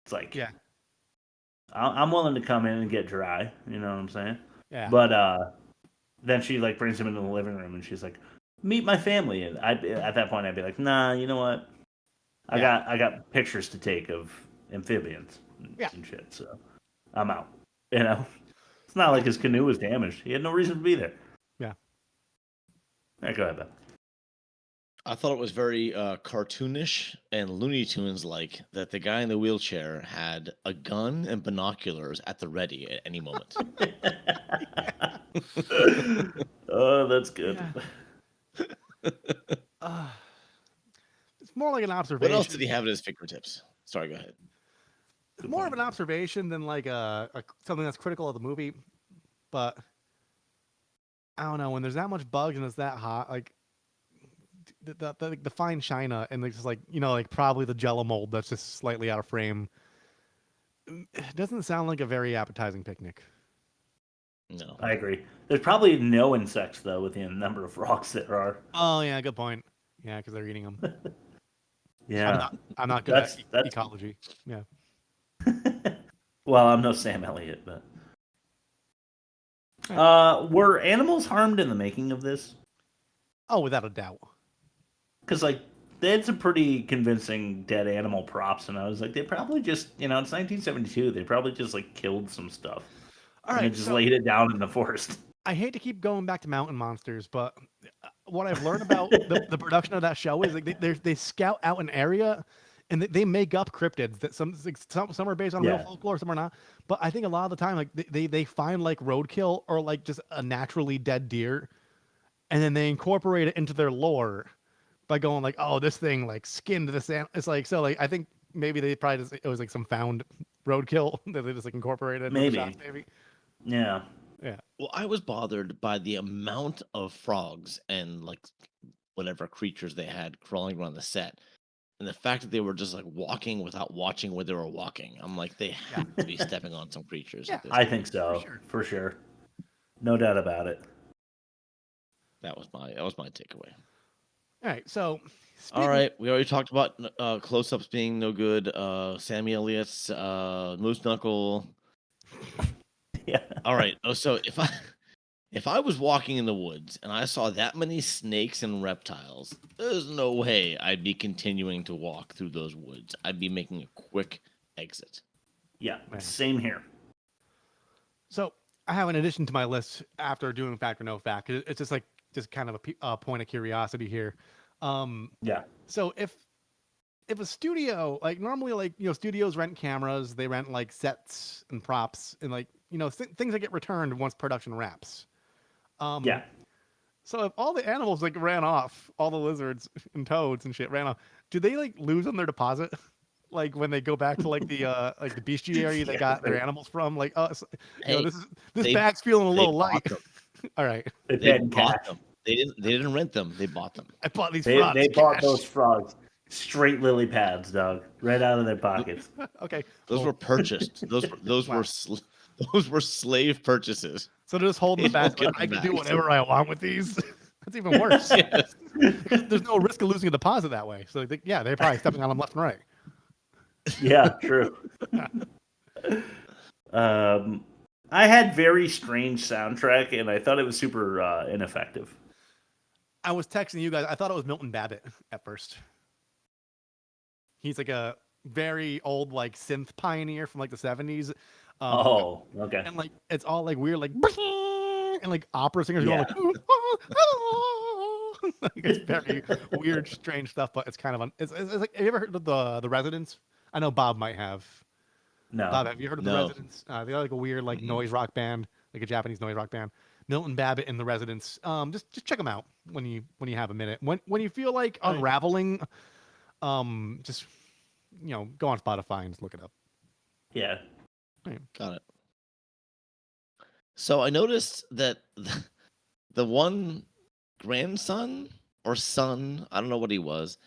it's like, yeah, I'm willing to come in and get dry. You know what I'm saying? Yeah. But then she like brings him into the living room and she's like, meet my family. And at that point I'd be like, nah, you know what? I got pictures to take of amphibians and shit, so I'm out. You know, it's not like his canoe was damaged. He had no reason to be there. Yeah. All right, go ahead, Ben. I thought it was very cartoonish and Looney Tunes like that the guy in the wheelchair had a gun and binoculars at the ready at any moment. Oh, that's good. Yeah. It's more like an observation. What else did he have at his fingertips? Sorry, go ahead. It's more of an observation than like something that's critical of the movie. But I don't know, when there's that much bugs and it's that hot, like the fine china and it's like, you know, like probably the Jello mold that's just slightly out of frame. It doesn't sound like a very appetizing picnic. No, I agree. There's probably no insects though with the number of frogs there are. Oh yeah, good point. Yeah, because they're eating them. Yeah, I'm not good at ecology. Yeah. Well, I'm no Sam Elliott, but were animals harmed in the making of this? Oh, without a doubt. Because like they had some pretty convincing dead animal props, and I was like, they probably just, you know, it's 1972. They probably just like killed some stuff. All right, and just laid it down in the forest. I hate to keep going back to Mountain Monsters, but what I've learned about the production of that show is like they scout out an area and they make up cryptids that some are based on real folklore, some are not. But I think a lot of the time, like they find like roadkill or like just a naturally dead deer, and then they incorporate it into their lore by going like, oh, this thing like skinned this animal. It's like, so like I think maybe they probably just, it was like some found roadkill that they just like incorporated. Maybe. Maybe. Yeah. Yeah. Well, I was bothered by the amount of frogs and like whatever creatures they had crawling around the set. And the fact that they were just like walking without watching where they were walking. I'm like, they have to be stepping on some creatures. Yeah, I think so. For sure. No doubt about it. That was my takeaway. All right. So all right, we already talked about close-ups being no good. Sammy Elliott's Moose Knuckle. Yeah. All right. So if I was walking in the woods and I saw that many snakes and reptiles, there's no way I'd be continuing to walk through those woods. I'd be making a quick exit. Yeah, same here. So I have an addition to my list after doing fact or no fact. It's just kind of a point of curiosity here. Yeah. So if a studio, like normally, like, you know, studios rent cameras, they rent like sets and props and like, you know, things that get returned once production wraps. Yeah. So if all the animals like ran off, all the lizards and toads and shit ran off, do they like lose on their deposit? Like when they go back to like the bestiary area they got their animals from, like, you know, this bag's feeling a little light. All right. They They didn't rent them. They bought them. I bought these They frogs. they bought cash. those frogs straight lily pads, dog, right out of their pockets. Okay. Those were purchased. Those Wow. those were slave purchases. So they're just holding the They don't basket. get I them can do back. whatever I want with these. That's even worse. Yes. Because there's no risk of losing a deposit that way. So they're probably stepping on them left and right. Yeah, true. I had very strange soundtrack, and I thought it was super ineffective. I was texting you guys. I thought it was Milton Babbitt at first. He's like a very old like synth pioneer from like the 70s. Okay. And like it's all like weird like and like opera singers going like, like it's very weird, strange stuff, but it's kind of it's like, have you ever heard of the Residents? I know Bob might have. No. Bob, have you heard of the No. Residents? They're like a weird like noise rock band, like a Japanese noise rock band. Milton Babbitt and the Residents. Just check them out when you have a minute. When you feel like unraveling, just go on Spotify and just look it up. Yeah. Got it. So I noticed that the one grandson or son, I don't know what he was,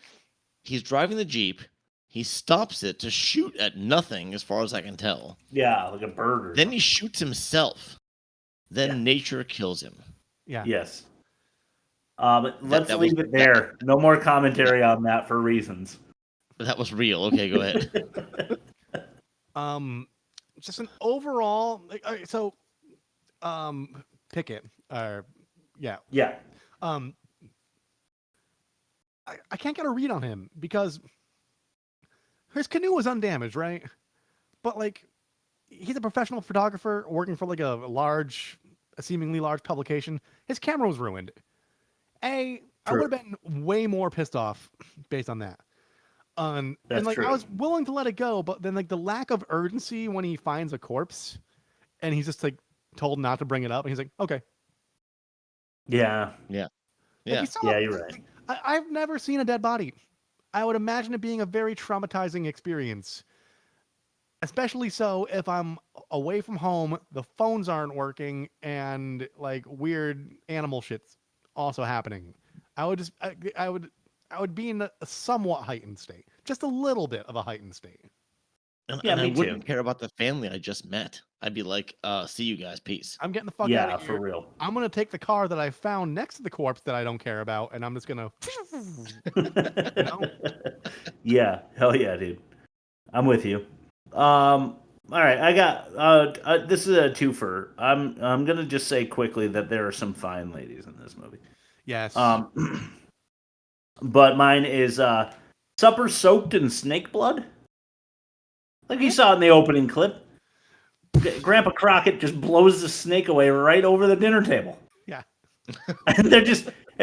he's driving the Jeep. He stops it to shoot at nothing, as far as I can tell. Yeah, like a bird. Or Then he shoots himself. Then nature kills him. Yeah. Yes. Let's that leave was- it there. No more commentary on that for reasons. That was real. Okay, go ahead. Just an overall so Pickett yeah. I can't get a read on him because his canoe was undamaged, right? But like he's a professional photographer working for like a seemingly large publication. His camera was ruined. I would have been way more pissed off based on that. And like true. I was willing to let it go, but then like the lack of urgency when he finds a corpse and he's just like told not to bring it up and he's like, okay. Yeah. Yeah. Like, Yeah. You're right. I've never seen a dead body. I would imagine it being a very traumatizing experience. Especially so if I'm away from home, the phones aren't working, and like weird animal shit's also happening. I would be in a somewhat heightened state. Just a little bit of a heightened state. And Yeah, I me wouldn't too. care about the family I just met. I'd be like, see you guys, peace. I'm getting the fuck Yeah, out of here. for real. I'm gonna take the car that I found next to the corpse that I don't care about, and I'm just gonna. Yeah, hell yeah, dude. I'm with you. All right, I got this is a twofer. I'm gonna just say quickly that there are some fine ladies in this movie. Yes. But mine is supper soaked in snake blood. Like you saw in the opening clip. Grandpa Crockett just blows the snake away right over the dinner table. Yeah. And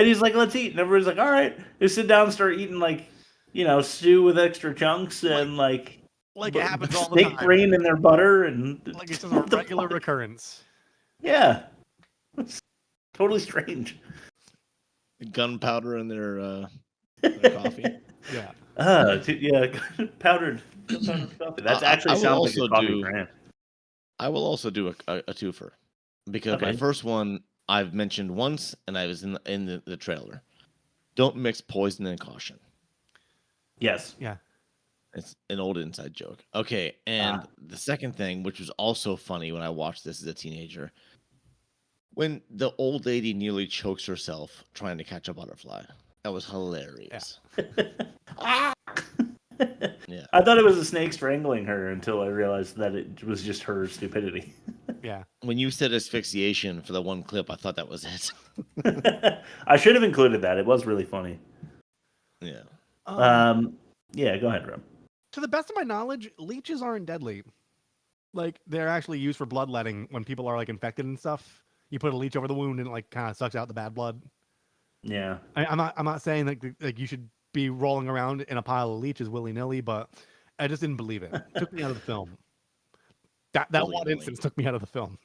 he's like, let's eat. And everybody's like, all right. They sit down and start eating like, stew with extra chunks and like it happens all the snake time. brain in their butter and Like it's just a regular recurrence. Yeah. It's totally strange. Gunpowder in their coffee. Yeah. Powdered coffee. That's actually sounds like a coffee brand. I will also do a twofer because my first one I've mentioned once, and I was in the trailer. Don't mix poison and caution. Yes. Yeah. It's an old inside joke. Okay, and the second thing, which was also funny when I watched this as a teenager, when the old lady nearly chokes herself trying to catch a butterfly. That was hilarious. Yeah. I thought it was a snake strangling her until I realized that it was just her stupidity. Yeah. When you said asphyxiation for the one clip, I thought that was it. I should have included that. It was really funny. Yeah. Yeah, go ahead, Rob. To the best of my knowledge, leeches aren't deadly. Like they're actually used for bloodletting when people are like infected and stuff. You put a leech over the wound and it like kind of sucks out the bad blood. Yeah. I'm not saying like you should be rolling around in a pile of leeches willy nilly, but I just didn't believe it. It took me out of the film. That one instance took me out of the film.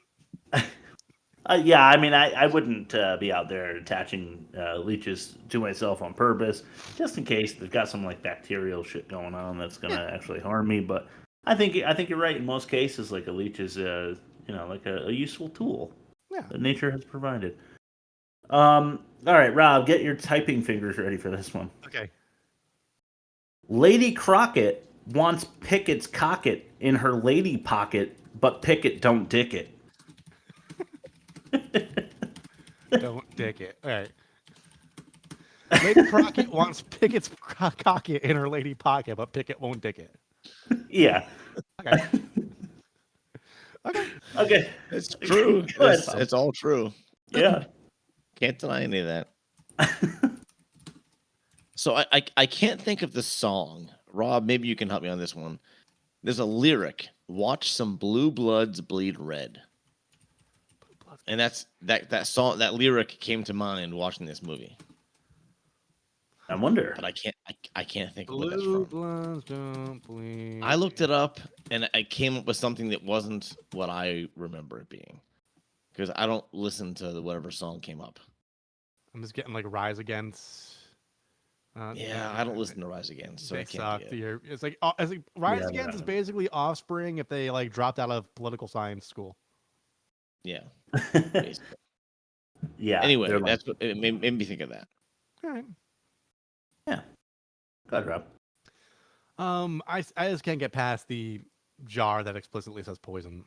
Yeah, I mean, I wouldn't be out there attaching leeches to myself on purpose, just in case they've got some like bacterial shit going on that's gonna actually harm me. But I think you're right. In most cases, like a leech is like a useful tool that nature has provided. All right, Rob, get your typing fingers ready for this one. Okay. Lady Crockett wants Pickett's cocket in her lady pocket, but Pickett don't dick it. Don't dick it. All right. Lady Crockett wants Pickett's cocket in her lady pocket, but Pickett won't dick it. Yeah. Okay. Okay. It's true. It's all true. Yeah. Can't deny any of that. So I can't think of the song. Rob, maybe you can help me on this one. There's a lyric, watch some blue bloods bleed red. And that song, that lyric came to mind watching this movie. I wonder. But I can't think of what Blue that's from. bloods don't bleed. I looked it up and I came up with something that wasn't what I remember it being. Because I don't listen to whatever song came up. I'm just getting like Rise Against. Yeah, I don't listen to Rise Against, so They it can't suck. be it. It's like Rise Against is basically Offspring if they like dropped out of political science school. Yeah. Yeah. Anyway, they're that's what it made me think of that. All right. Yeah. Go ahead, Rob. I just can't get past the jar that explicitly says poison,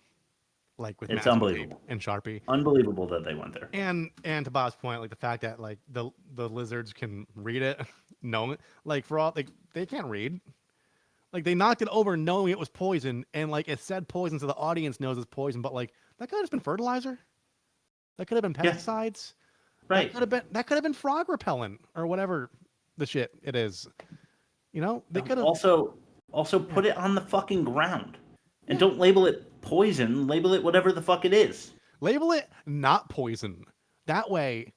like with It's masking unbelievable. tape and Sharpie. Unbelievable that they went there. And to Bob's point, like the fact that like the lizards can read it, know it, like for all like they can't read. Like they knocked it over knowing it was poison, and like it said poison, so the audience knows it's poison. But like that could have just been fertilizer. That could have been pesticides. Right. That could have been frog repellent or whatever the shit it is. You know, they could have also put it on the fucking ground, and don't label it poison. Label it whatever the fuck it is. Label it not poison. That way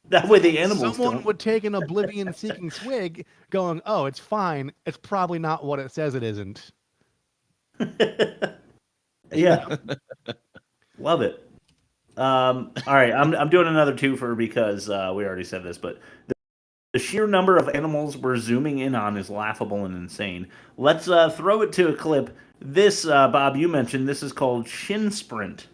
the animals someone don't. would take an oblivion-seeking swig, going, "Oh, it's fine. It's probably not what it says it isn't." Yeah, love it. All right, I'm doing another twofer because we already said this, but the sheer number of animals we're zooming in on is laughable and insane. Let's throw it to a clip. This, Bob, you mentioned this is called Shin Sprint.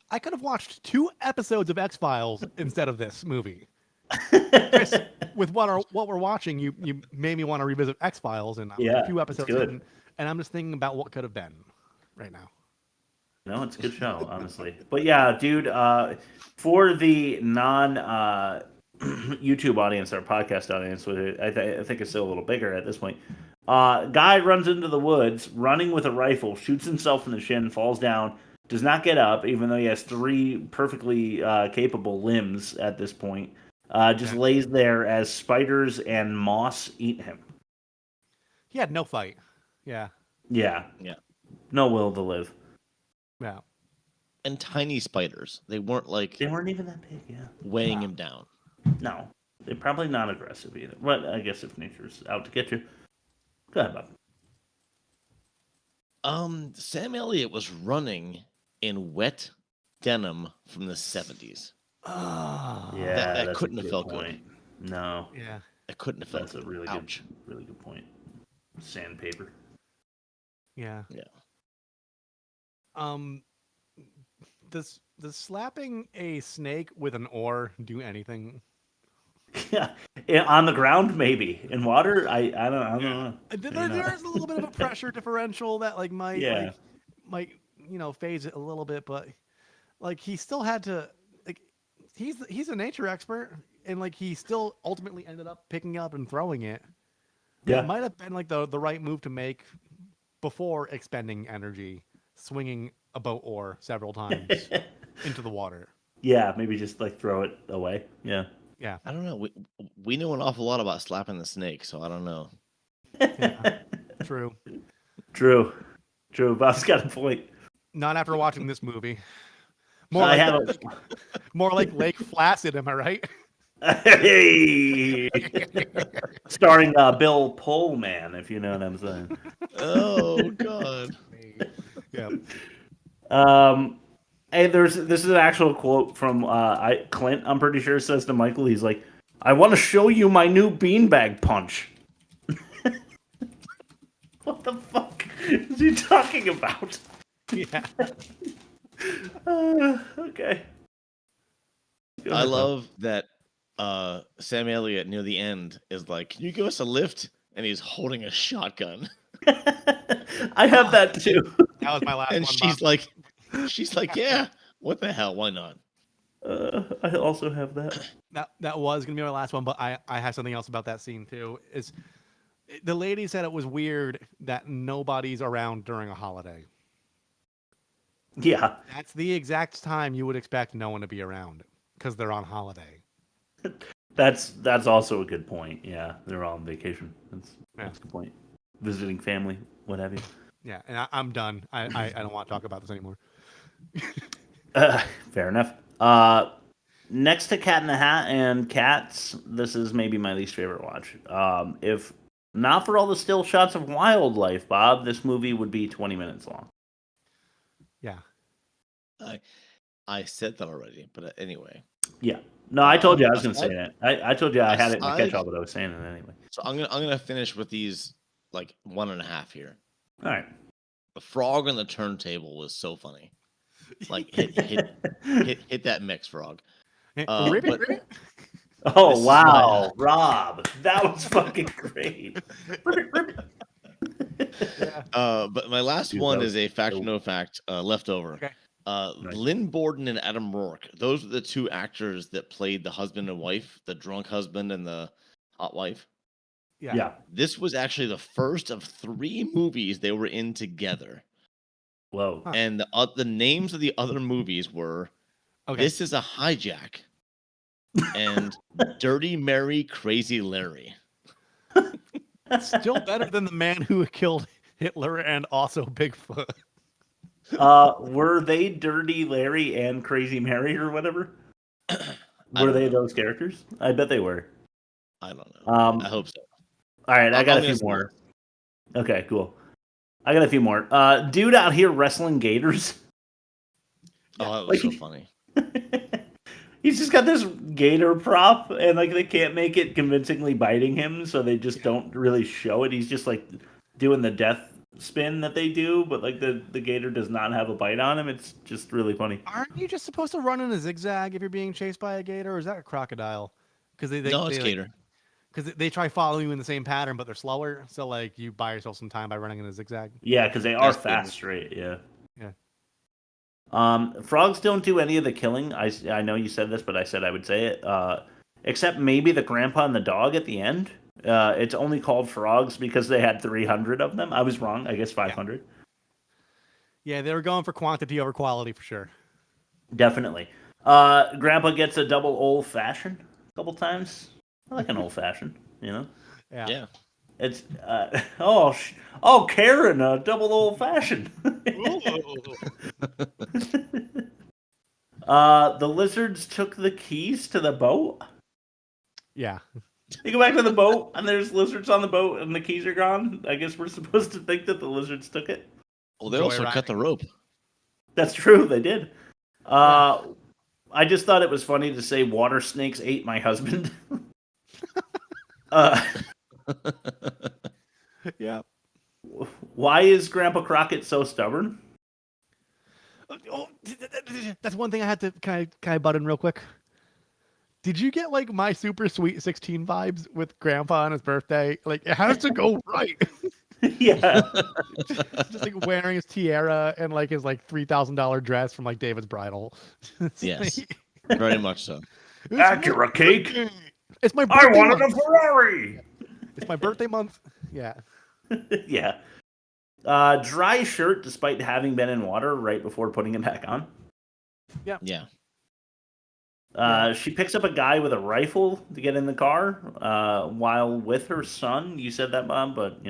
I could have watched 2 episodes of X-Files instead of this movie. Chris, with what we're watching, you made me want to revisit X-Files and a few episodes in, and I'm just thinking about what could have been right now. No, it's a good show, honestly. But yeah, dude, for the non YouTube audience, our podcast audience, I think it's still a little bigger at this point. Guy runs into the woods, running with a rifle, shoots himself in the shin, falls down, does not get up, even though he has 3 perfectly capable limbs at this point. Just lays there as spiders and moss eat him. He had no fight. Yeah. Yeah. No will to live. Yeah. And tiny spiders. They weren't even that big, yeah. Weighing him down. No. They're probably not aggressive either. But I guess if nature's out to get you. Go ahead, Bob. Sam Elliott was running in wet denim from the 70s. Oh. Yeah, that that's couldn't a have good felt point. good. No. Yeah. That couldn't have felt That's a good. really Ouch. good point. Sandpaper. Yeah. Yeah. Does slapping a snake with an oar do anything? Yeah, on the ground maybe. In water, I don't know. There's a little bit of a pressure differential that like might phase it a little bit, but like he still had to like he's a nature expert and like he still ultimately ended up picking up and throwing it. Yeah, it might have been like the right move to make before expending energy, swinging a boat oar several times into the water. Yeah, maybe just like throw it away. Yeah. Yeah. I don't know. We know an awful lot about slapping the snake, so I don't know. Yeah. True. Bob's got a point. Not after watching this movie. More like Lake Flaccid, am I right? Hey! Starring Bill Pullman, if you know what I'm saying. Oh God. Yeah. Hey, this is an actual quote from Clint. I'm pretty sure says to Michael, he's like, "I want to show you my new beanbag punch." What the fuck is he talking about? Yeah. Okay. I love that Sam Elliott near the end is like, "Can you give us a lift?" And he's holding a shotgun. I have that too. That was my last and one. She's like, "Yeah, what the hell? Why not?" I also have that. That was gonna be my last one, but I have something else about that scene too. Is the lady said it was weird that nobody's around during a holiday. Yeah. That's the exact time you would expect no one to be around because they're on holiday. That's also a good point. Yeah, they're all on vacation. That's a good point. Visiting family, what have you. Yeah, and I'm done. I don't want to talk about this anymore. Fair enough. Next to Cat in the Hat and Cats, this is maybe my least favorite watch. If not for all the still shots of wildlife, Bob, this movie would be 20 minutes long. Yeah. I said that already, but anyway. Yeah. No, I told you I was going to say that. I told you I had it in the catch-all, but I was saying it anyway. So I'm gonna finish with these like 1.5 here. All right. The frog on the turntable was so funny. Like hit that mix, frog. Ribbit. Oh wow, Rob, that was fucking great. But my last one is a fact or no fact leftover. Okay. Lynn Borden and Adam Rourke. Those are the two actors that played the husband and wife, the drunk husband and the hot wife. Yeah. This was actually the first of 3 movies they were in together. Whoa. Huh. And the names of the other movies were This Is a Hijack and Dirty Mary, Crazy Larry. Still better than the man who killed Hitler and also Bigfoot. Were they Dirty Larry and Crazy Mary or whatever? Were they those characters? I bet they were. I don't know. I hope so. All right, I got a few more. Okay, cool. I got a few more. Dude out here wrestling gators. Oh, that was so funny. He's just got this gator prop, and like they can't make it convincingly biting him, so they just don't really show it. He's just like doing the death spin that they do, but like the gator does not have a bite on him. It's just really funny. Aren't you just supposed to run in a zigzag if you're being chased by a gator, or is that a crocodile? Because it's gator. Because they try following you in the same pattern, but they're slower. So like you buy yourself some time by running in a zigzag. Yeah, because they are fast, straight. Yeah. Yeah. Frogs don't do any of the killing. I know you said this, but I said I would say it. Except maybe the grandpa and the dog at the end. It's only called frogs because they had 300 of them. I was wrong. I guess 500. Yeah, they were going for quantity over quality for sure. Definitely. Grandpa gets a double old fashioned a couple times. I like an old fashioned, you know. Yeah. It's Karen, a double old fashioned. The lizards took the keys to the boat. Yeah. You go back to the boat, and there's lizards on the boat, and the keys are gone. I guess we're supposed to think that the lizards took it. Well, they also cut the rope. That's true, they did. I just thought it was funny to say water snakes ate my husband. Yeah. Why is Grandpa Crockett so stubborn? Oh, that's one thing I had to kind of butt in real quick. Did you get like my super sweet 16 vibes with Grandpa on his birthday? Like it has to go right. Yeah. Just like wearing his tiara and like his like $3,000 dress from like David's bridal. Yes, very much so. Acura cake. It's my birthday. I wanted a Ferrari. It's my birthday month. Yeah. Yeah. Dry shirt despite having been in water right before putting it back on. Yeah. Yeah. She picks up a guy with a rifle to get in the car while with her son. You said that, Bob, but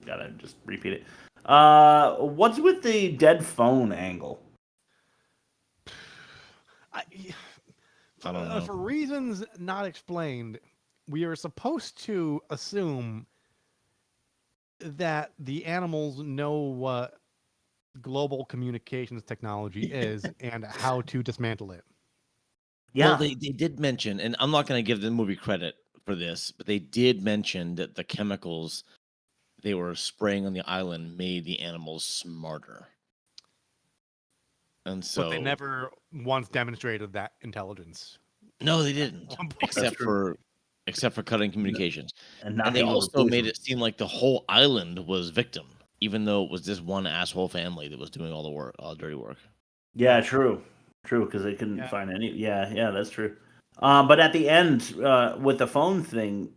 gotta just repeat it. What's with the dead phone angle? I don't know. For reasons not explained, we are supposed to assume that the animals know what global communications technology is and how to dismantle it. Yeah. Well, they did mention, and I'm not going to give the movie credit for this, but they did mention that the chemicals they were spraying on the island made the animals smarter. And so, but they never once demonstrated that intelligence. No, they didn't, except for cutting communications. And they also made it seem like the whole island was victim, even though it was this one asshole family that was doing all the work, all the dirty work. Yeah, true, because they couldn't find any. Yeah, that's true. But at the end, with the phone thing,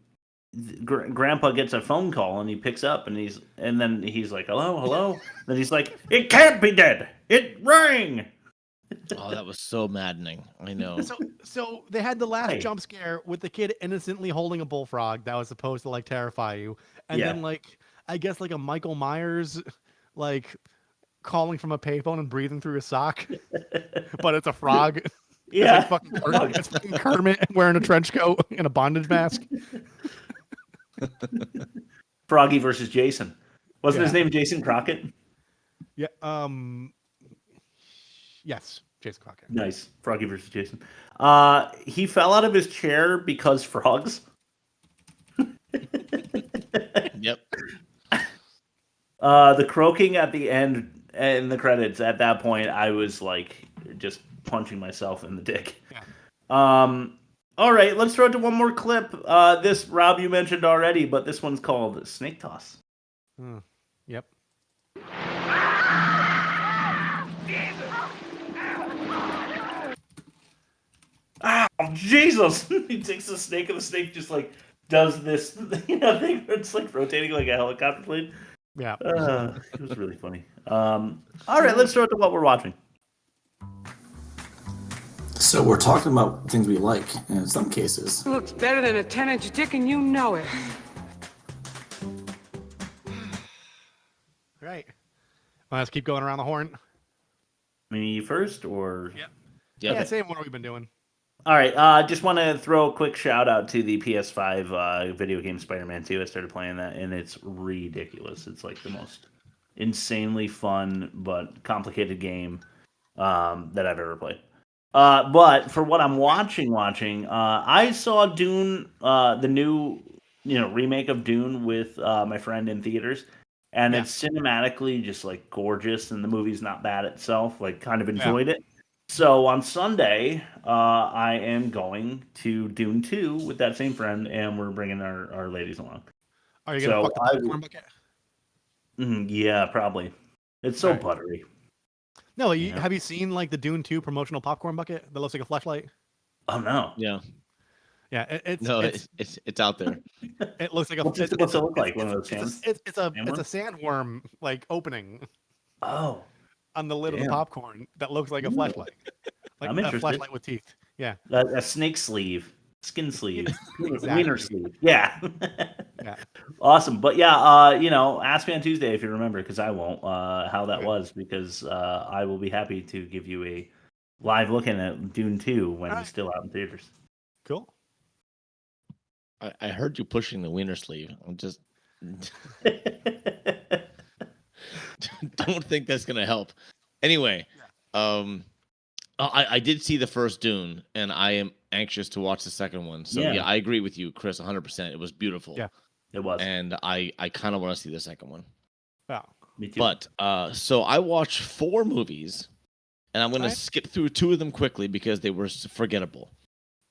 Grandpa gets a phone call and he picks up and then he's like, hello. Then he's like, it can't be dead. It rang. Oh, that was so maddening. I know. So they had the last jump scare with the kid innocently holding a bullfrog that was supposed to terrify you, and then I guess a Michael Myers calling from a payphone and breathing through a sock, but it's a frog. Yeah, it's fucking Kermit wearing a trench coat and a bondage mask. Froggy versus Jason. Wasn't his name Jason Crockett? Yeah. Yes, Jason Crockett. Nice. Froggy versus Jason. He fell out of his chair because frogs. Yep. The croaking at the end in the credits, at that point, I was just punching myself in the dick. Yeah. All right, let's throw it to one more clip. This, Rob, you mentioned already, but this one's called Snake Toss. Yep. Oh, Jesus! He takes the snake, and the snake just does this thing where it's rotating like a helicopter plane. Yeah. It was really funny. All right, let's throw it to what we're watching. So we're talking about things we like, and in some cases. Looks better than a 10-inch dick, and you know it. Right. Well, let's keep going around the horn. Me first, or yeah, same what we've been doing. All right, just want to throw a quick shout out to the PS5 video game Spider-Man 2. I started playing that, and it's ridiculous. It's the most insanely fun but complicated game that I've ever played. But for what I'm watching, I saw Dune, the new remake of Dune with my friend in theaters, and it's cinematically just gorgeous, and the movie's not bad itself. Kind of enjoyed it. So on Sunday, I am going to Dune 2 with that same friend, and we're bringing our ladies along. Are you gonna fuck the popcorn bucket? Yeah, probably. It's so buttery. No, have you seen the Dune 2 promotional popcorn bucket that looks like a fleshlight? Oh no. Yeah. Yeah, it's out there. It looks like what's it look like? One of those cans? It's a sandworm opening. Oh. On the lid of the popcorn that looks like a fleshlight. I'm a interested. fleshlight with teeth. Yeah. A snake sleeve. Skin sleeve. Exactly. Wiener sleeve. Yeah. Yeah. Awesome. But yeah, ask me on Tuesday if you remember, because I won't, how that was, because I will be happy to give you a live look at Dune 2 when it's still out in theaters. Cool. I heard you pushing the wiener sleeve. I'm just don't think that's gonna help. Anyway, I did see the first Dune, and I am anxious to watch the second one. So yeah, I agree with you, Chris, 100%. It was beautiful. Yeah, it was. And I kind of want to see the second one. Yeah, me too. But so I watched 4 movies, and I'm going to skip through 2 of them quickly because they were forgettable.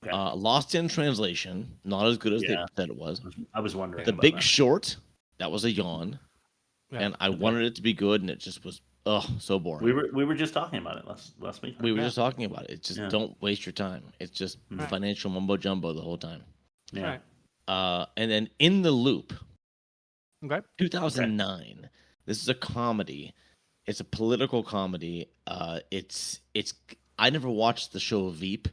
Okay. Lost in Translation, not as good as they said it was. I was wondering. The Big Short, that was a yawn. Yeah. And I wanted it to be good, and it just was so boring. We were just talking about it last week. We were just talking about it. It's just don't waste your time. It's just financial mumbo jumbo the whole time. Yeah. And then In the Loop. Okay. 2009. This is a comedy. It's a political comedy. It's I never watched the show Veep,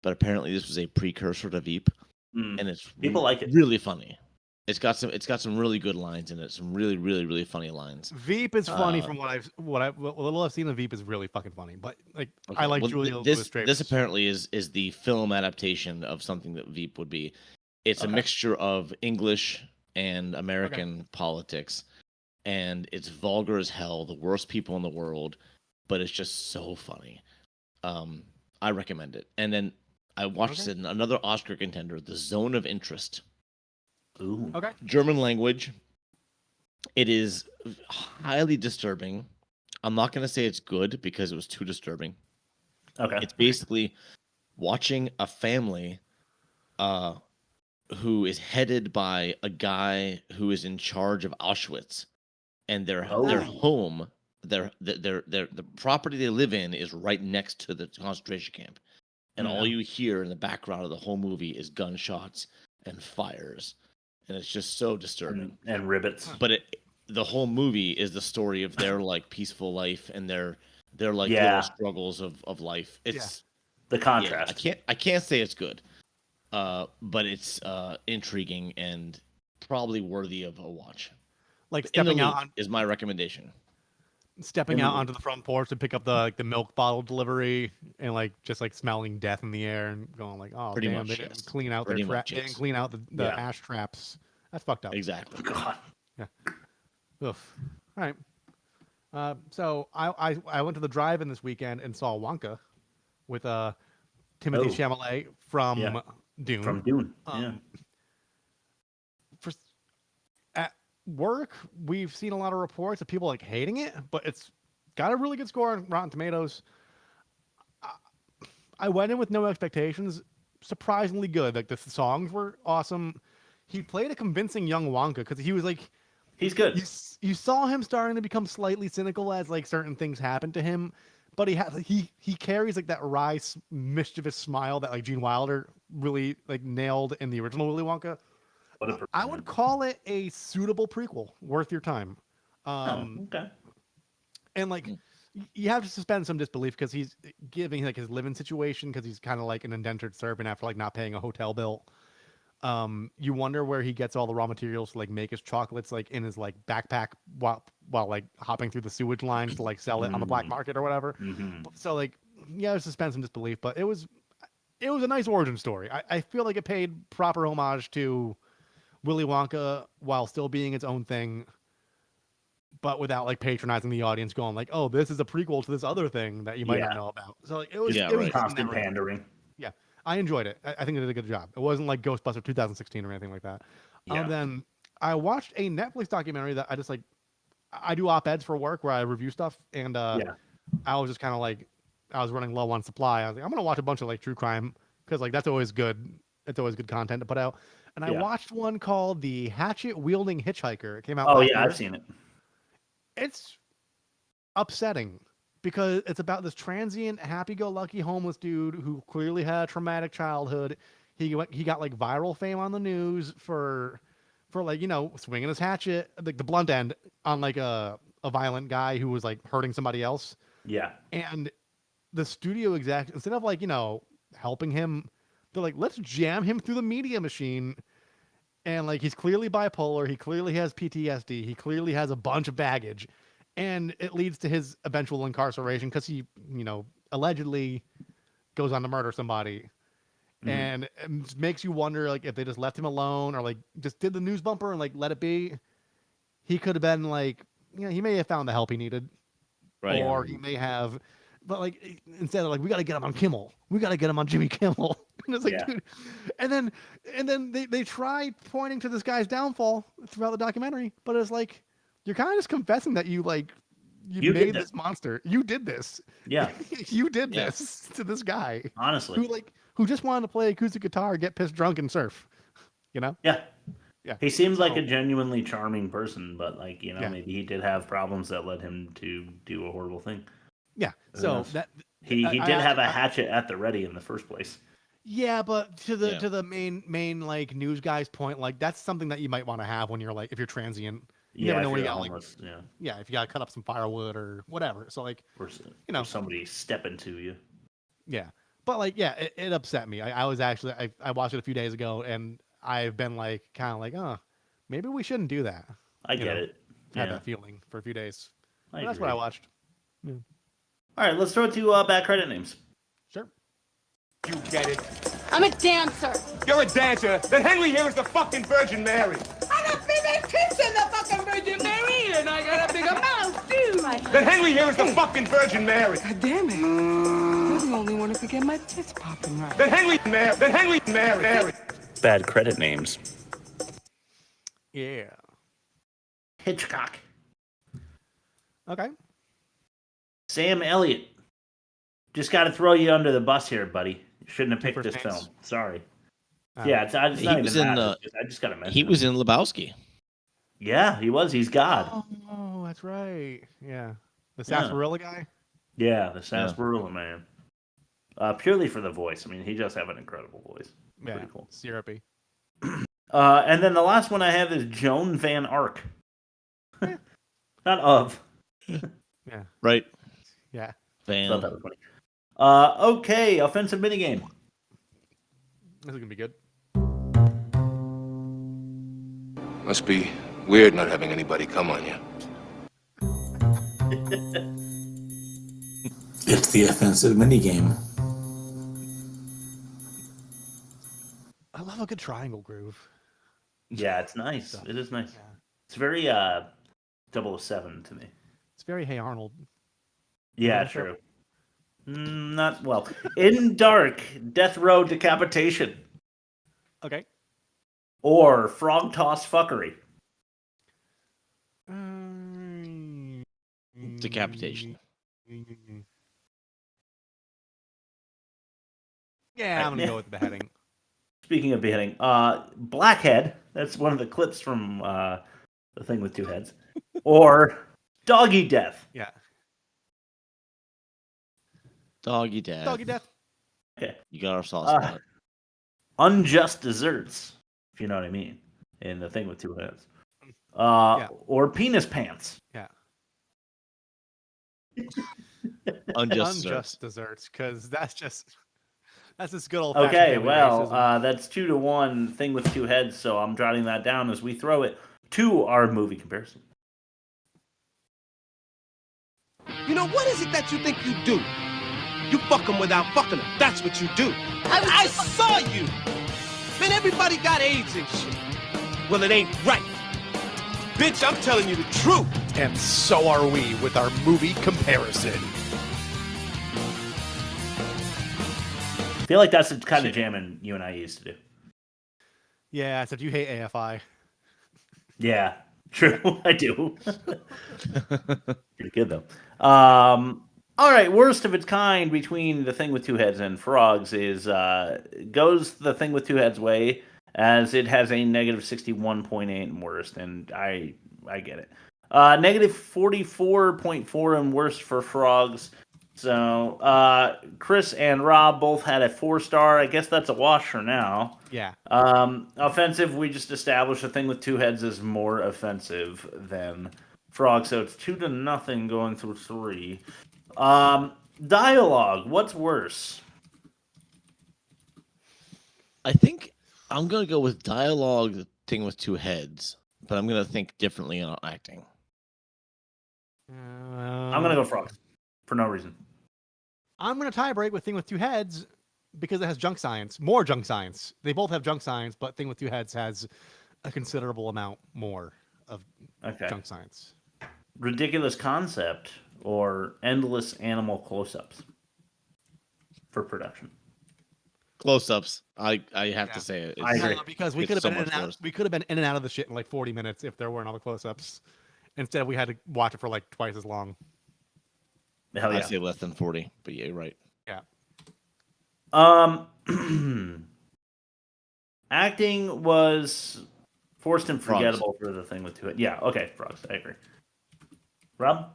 but apparently this was a precursor to Veep, and it's People like it. Really funny. It's got some really good lines in it. Some really, really, really funny lines. Veep is funny from what little I've seen of Veep is really fucking funny. But like I like Julia Louis-Dreyfus. This apparently is the film adaptation of something that Veep would be. It's a mixture of English and American politics, and it's vulgar as hell. The worst people in the world, but it's just so funny. I recommend it. And then I watched another Oscar contender, The Zone of Interest. Ooh. Okay. German language. It is highly disturbing. I'm not going to say it's good because it was too disturbing. Okay. It's basically watching a family who is headed by a guy who is in charge of Auschwitz, and their home, the property they live in is right next to the concentration camp. And all you hear in the background of the whole movie is gunshots and fires. And it's just so disturbing. And ribbits. But the whole movie is the story of their like peaceful life and their like little struggles of life. It's the contrast. I can't say it's good. But it's intriguing and probably worthy of a watch. Like stepping out is my recommendation. Stepping out onto the front porch to pick up the milk bottle delivery and like just like smelling death in the air and going like, oh Pretty damn, much, they didn't yes. clean out Pretty their much, they yes. didn't clean out the ash traps. That's fucked up. Exactly. God. Yeah. Oof. All right. So I went to the drive-in this weekend and saw Wonka with Timothée Chalamet from Dune. From Dune. At work, we've seen a lot of reports of people like hating it, but it's got a really good score on Rotten Tomatoes. I went in with no expectations. Surprisingly good. Like the songs were awesome. He played a convincing young Wonka because he was like, he's good. You saw him starting to become slightly cynical as like certain things happen to him, but he carries like that wry, mischievous smile that like Gene Wilder really like nailed in the original Willy Wonka. I would call it a suitable prequel, worth your time. Okay. And like, you have to suspend some disbelief because he's giving like his living situation because he's kind of like an indentured servant after like not paying a hotel bill. You wonder where he gets all the raw materials to like make his chocolates like in his like backpack while like hopping through the sewage lines to like sell it on the black market or whatever. So like, yeah, suspend some disbelief, but it was a nice origin story. I feel like it paid proper homage to Willy Wonka while still being its own thing, but without like patronizing the audience, going like, "Oh, this is a prequel to this other thing that you might not know about." So like, it was constant pandering. Yeah, I enjoyed it. I think they did a good job. It wasn't like Ghostbusters 2016 or anything like that. Yeah. Then I watched a Netflix documentary that I just like. I do op-eds for work where I review stuff, and I was just kind of like, I was running low on supply. I was like, I'm gonna watch a bunch of like true crime because like that's always good. It's always good content to put out. And I watched one called The Hatchet-Wielding Hitchhiker. It came out last year. I've seen it. It's upsetting because it's about this transient, happy-go-lucky homeless dude who clearly had a traumatic childhood. He got like viral fame on the news for like, you know, swinging his hatchet, like the blunt end on like a violent guy who was like hurting somebody else. Yeah. And the studio exec, instead of like, you know, helping him, they're like, let's jam him through the media machine. And like, he's clearly bipolar. He clearly has PTSD. He clearly has a bunch of baggage. And it leads to his eventual incarceration because he, you know, allegedly goes on to murder somebody. And it makes you wonder, like, if they just left him alone or like just did the news bumper and like let it be, he could have been like, you know, he may have found the help he needed. Right. Or he may have, but like, instead of like, we got to get him on Kimmel. We got to get him on Jimmy Kimmel. And it's like, dude. And then they try pointing to this guy's downfall throughout the documentary, but it's like, you're kind of just confessing that you made this monster. You did this. Yeah. You did this to this guy. Honestly. Who just wanted to play acoustic guitar, get pissed drunk, and surf. You know? Yeah. Yeah. He seems like a genuinely charming person, but like, you know, maybe he did have problems that led him to do a horrible thing. Yeah. So that he did have a hatchet at the ready in the first place. Yeah, but to the main like news guy's point, like that's something that you might want to have when you're like, if you're transient You never know when you got homeless, yeah, if you got to cut up some firewood or whatever. So like, or somebody stepping to you. Yeah, but like, yeah, it upset me. I was actually I watched it a few days ago, and I've been like kind of like, oh, maybe we shouldn't do that. I get it. Had that feeling for a few days. I That's what I watched. Yeah. All right, let's throw it to bad credit names. Sure. You get it. I'm a dancer. You're a dancer. Then Henry here is the fucking Virgin Mary. I got bigger tits than the fucking Virgin Mary, and I got a bigger mouth, too. Then Henry here is the fucking Virgin Mary. God damn it. You're the only one who could get my tits popping right. Then Henry Mary. Bad credit names. Yeah. Hitchcock. Okay. Sam Elliott. Just got to throw you under the bus here, buddy. You shouldn't have picked this names. film. Sorry. Yeah, it's not he even was in. that. I just got to mention. He was in Lebowski. Yeah, he was. He's God. Oh, that's right. Yeah, the sarsaparilla guy. Yeah, the sarsaparilla man. Purely for the voice. I mean, he does have an incredible voice. Yeah, pretty cool. Syrupy. And then the last one I have is Joan Van Ark. Not of. Yeah. Right. Yeah. Van. Thought that was funny. Okay, offensive minigame. This is gonna be good. Must be weird not having anybody come on you. It's the offensive minigame. I love a good triangle groove. Yeah, it's nice. It is nice. Yeah. It's very 007 to me. It's very Hey Arnold. Yeah, true. Not well. In Dark, Death Row Decapitation. Okay. Or Frog Toss Fuckery. Decapitation. Yeah, I'm gonna go with the beheading. Speaking of beheading, Blackhead. That's one of the clips from The Thing with Two Heads. Or Doggy Death. Yeah. Doggy death. Doggy death. Okay. You got our sauce on it. Unjust Desserts, if you know what I mean, in The Thing with Two Heads. Or Penis Pants. Yeah. Unjust desserts, because that's just good old. Okay, well, that's 2-1 Thing with Two Heads, so I'm jotting that down as we throw it to our movie comparison. You know, what is it that you think you do? You fuck them without fucking them. That's what you do. I saw you. Man, everybody got AIDS and shit. Well, it ain't right. Bitch, I'm telling you the truth. And so are we with our movie comparison. I feel like that's the kind of jamming you and I used to do. Yeah, except you hate AFI. Yeah, true. I do. Pretty good, though. All right, worst of its kind between The Thing with Two Heads and Frogs is goes The Thing with Two Heads way, as it has a negative 61.8 in worst, and I get it. Negative 44.4 in worst for Frogs. So Chris and Rob both had a 4-star. I guess that's a wash for now. Yeah. Offensive, we just established The Thing with Two Heads is more offensive than Frog, so it's 2-0 going through 3. Dialogue, what's worse? I think I'm gonna go with dialogue, The Thing with Two Heads, but I'm gonna think differently on acting. I'm gonna go Frogs for no reason. I'm gonna tie break with Thing with Two Heads because it has junk science, more junk science. They both have junk science, but Thing with Two Heads has a considerable amount more of junk science. Ridiculous concept or endless animal close-ups for production. Close-ups. I have to say it. I agree. Because we could have been in and out. We could have been in and out of the shit in like 40 minutes if there weren't all the close-ups. Instead, we had to watch it for like twice as long. Hell yeah. I'd say less than 40, but yeah, you're right. Yeah. Acting was forced and forgettable for The Thing with Two Heads. Yeah, okay, Frogs. I agree. Rob?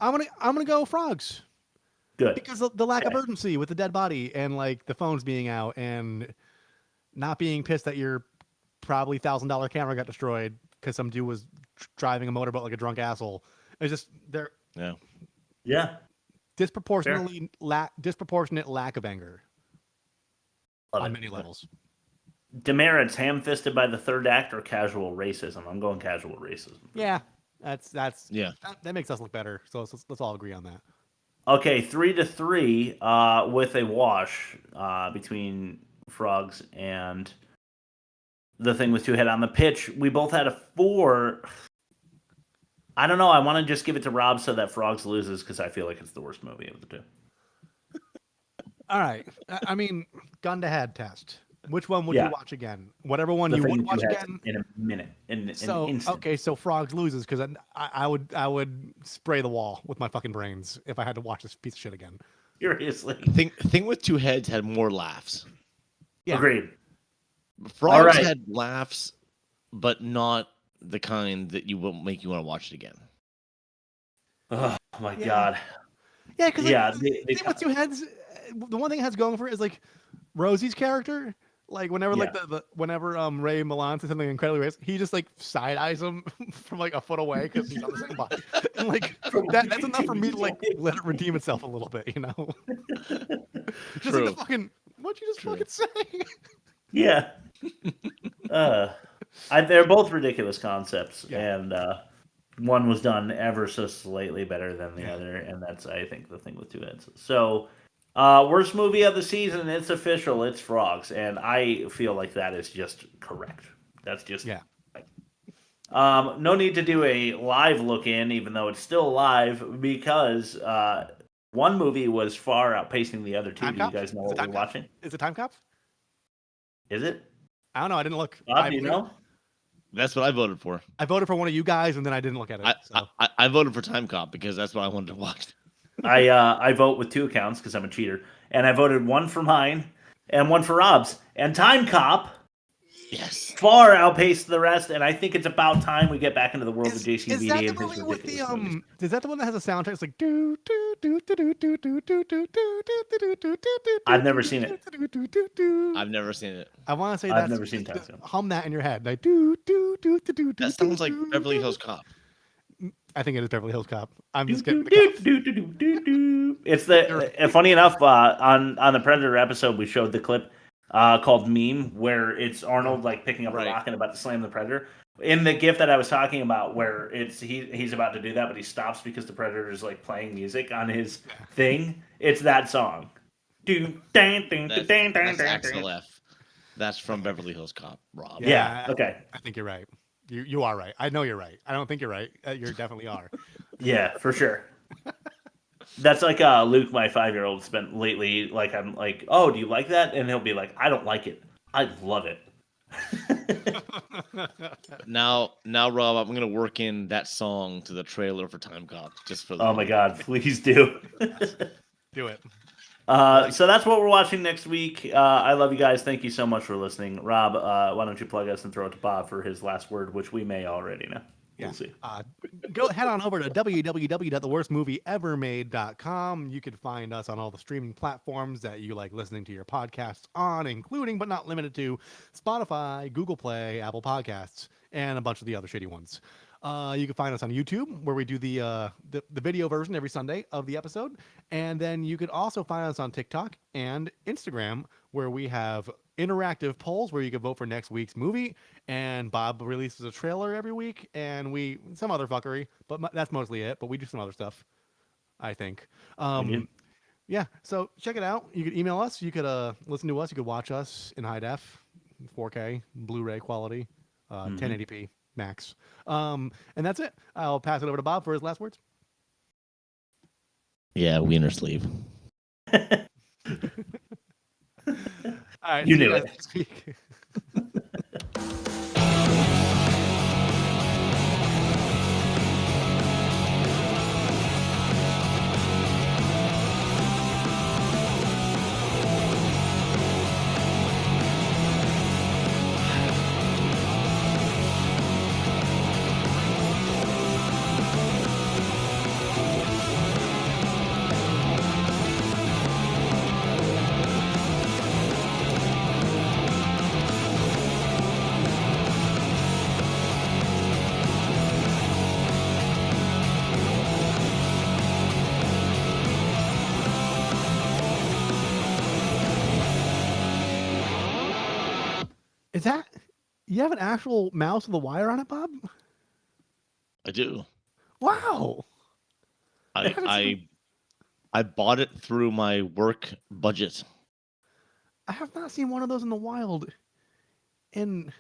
I'm gonna go Frogs. Good. Because the lack of urgency with the dead body and like the phones being out and not being pissed that your probably $1,000 camera got destroyed because some dude was driving a motorboat like a drunk asshole. It's just they're disproportionate lack of anger on many levels. Demerits ham-fisted by the third act or casual racism? I'm going casual racism. Yeah, that makes us look better. So let's all agree on that. Okay, 3-3 with a wash between Frogs and the thing with two head on the pitch. We both had a 4. I don't know. I want to just give it to Rob so that Frogs loses because I feel like it's the worst movie of the two. All right. I mean, gun to head test. Which one would you watch again? Whatever one you would watch again in a minute. So Frogs loses because I would spray the wall with my fucking brains if I had to watch this piece of shit again. Seriously. Thing with two heads had more laughs. Yeah. Agreed. Frogs had laughs, but not the kind that won't make you want to watch it again. Oh my god. Yeah, because the thing with two heads, the one thing it has going for it is like Rosie's character. Like whenever whenever Ray Milland says something incredibly racist, he just like side eyes him from like a foot away because he's on the same body. And like that's enough for me to like let it redeem itself a little bit, you know. Just like the fucking what'd you just fucking say? Yeah. They're both ridiculous concepts, and one was done ever so slightly better than the other, and that's I think the thing with two heads. So. Worst movie of the season, it's official, it's Frogs, and I feel like that is just correct. That's just right. No need to do a live look in, even though it's still live, because one movie was far outpacing the other two. Do you guys know what we're watching? Is it Time Cops? Is it? I don't know. I didn't look. Bob, do you know? That's what I voted for. I voted for one of you guys, and then I didn't look at it. I voted for Time Cop because that's what I wanted to watch. I vote with 2 accounts because I'm a cheater, and I voted one for mine and one for Rob's. And Time Cop, far outpaced the rest, and I think it's about time we get back into the world of JCVD. Is that the movie with the Is that the one that has a soundtrack? It's like do do do do do do do do do do do. I've never seen it. I've never seen it. I want to say I've never seen Time Cop. Hum that in your head, like do do do do do. That sounds like Beverly Hills Cop. I think it is Beverly Hills Cop. I'm just kidding. It's funny enough on the Predator episode we showed the clip called Meme where it's Arnold like picking up a rock and about to slam the Predator. In the GIF that I was talking about where it's he's about to do that but he stops because the Predator is like playing music on his thing. It's that song. That's Axel F. That's from Beverly Hills Cop, Rob. Yeah. Okay. I think you're right. You are right. I know you're right. I don't think you're right. You definitely are. Yeah, for sure. That's like Luke, my 5-year-old, spent lately. Like I'm like, oh, do you like that? And he'll be like, I don't like it. I love it. Now, Rob, I'm gonna work in that song to the trailer for Time Cop just for. Oh my God! Please do. Do it. So that's what we're watching next week. I love you guys. Thank you so much for listening. Rob, why don't you plug us and throw it to Bob for his last word, which we may already know. We'll see. Go head on over to www.theworstmovieevermade.com. You can find us on all the streaming platforms that you like listening to your podcasts on, including but not limited to Spotify, Google Play, Apple Podcasts, and a bunch of the other shitty ones. You can find us on YouTube, where we do the video version every Sunday of the episode. And then you could also find us on TikTok and Instagram, where we have interactive polls where you can vote for next week's movie. And Bob releases a trailer every week, and some other fuckery, but that's mostly it. But we do some other stuff, I think. Yeah, so check it out. You could email us. You could listen to us. You could watch us in high def, 4K, Blu-ray quality, 1080p. Max. And that's it. I'll pass it over to Bob for his last words. Yeah, Wiener sleeve. All right, you knew it. Next week. Is that you have an actual mouse with a wire on it, Bob? I do. Wow. I bought it through my work budget. I have not seen one of those in the wild in